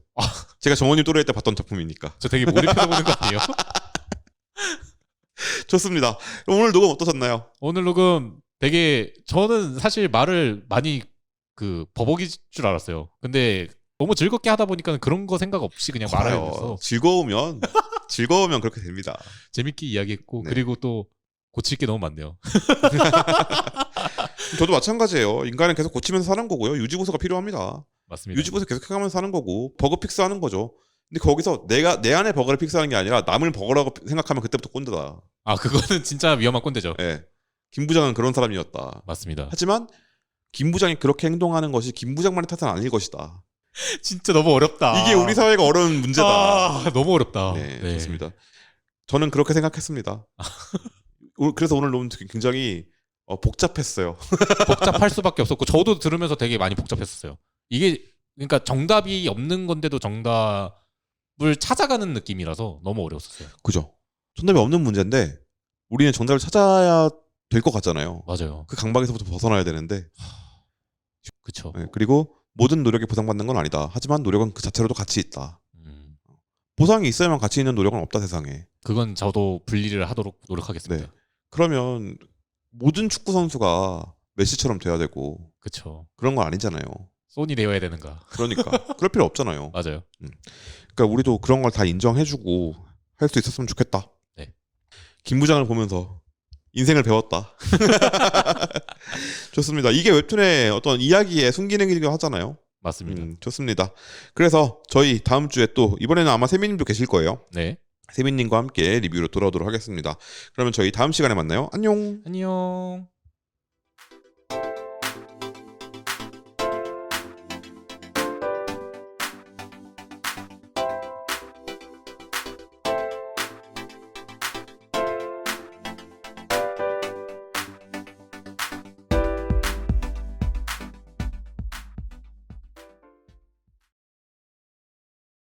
제가 정우님 또래 때 봤던 작품이니까. 저 되게 몰입해서 보는 거 아니에요? 좋습니다. 오늘 녹음 어떠셨나요? 오늘 녹음 되게 저는 사실 말을 많이 버벅일 줄 알았어요. 근데 너무 즐겁게 하다 보니까 그런 거 생각 없이 그냥 말하면서 즐거우면 그렇게 됩니다. 재밌게 이야기했고 네. 그리고 또 고칠 게 너무 많네요. 저도 마찬가지예요. 인간은 계속 고치면서 사는 거고요. 유지보수가 필요합니다. 맞습니다. 유지보수 계속 해가면서 사는 거고 버그 픽스하는 거죠. 근데 거기서 내 안에 버그를 픽스하는 게 아니라 남을 버그라고 생각하면 그때부터 꼰대다. 그거는 진짜 위험한 꼰대죠. 네. 김 부장은 그런 사람이었다. 맞습니다. 하지만 김 부장이 그렇게 행동하는 것이 김 부장만의 탓은 아닐 것이다. 진짜 너무 어렵다. 이게 우리 사회가 어려운 문제다. 너무 어렵다. 네, 좋습니다. 저는 그렇게 생각했습니다. 그래서 오늘 너무 굉장히 복잡했어요. 복잡할 수밖에 없었고 저도 들으면서 되게 많이 복잡했었어요. 이게 그러니까 정답이 없는 건데도 정답을 찾아가는 느낌이라서 너무 어려웠었어요. 그죠? 정답이 없는 문제인데 우리는 정답을 찾아야 될 것 같잖아요. 맞아요. 그 강박에서부터 벗어나야 되는데. 그렇죠. 네, 그리고 모든 노력이 보상받는 건 아니다. 하지만 노력은 그 자체로도 가치 있다. 보상이 있어야만 가치 있는 노력은 없다 세상에. 그건 저도 분리를 하도록 노력하겠습니다. 네. 그러면 모든 축구 선수가 메시처럼 돼야 되고 그렇죠. 그런 건 아니잖아요. 손이 되어야 되는가. 그러니까 그럴 필요 없잖아요. 맞아요. 그러니까 우리도 그런 걸 다 인정해주고 할 수 있었으면 좋겠다. 네. 김 부장을 보면서 인생을 배웠다. 좋습니다. 이게 웹툰의 어떤 이야기의 순기능이기도 하잖아요. 맞습니다. 좋습니다. 그래서 저희 다음 주에 또 이번에는 아마 세민님도 계실 거예요. 네. 세민님과 함께 리뷰로 돌아오도록 하겠습니다. 그러면 저희 다음 시간에 만나요. 안녕. 안녕.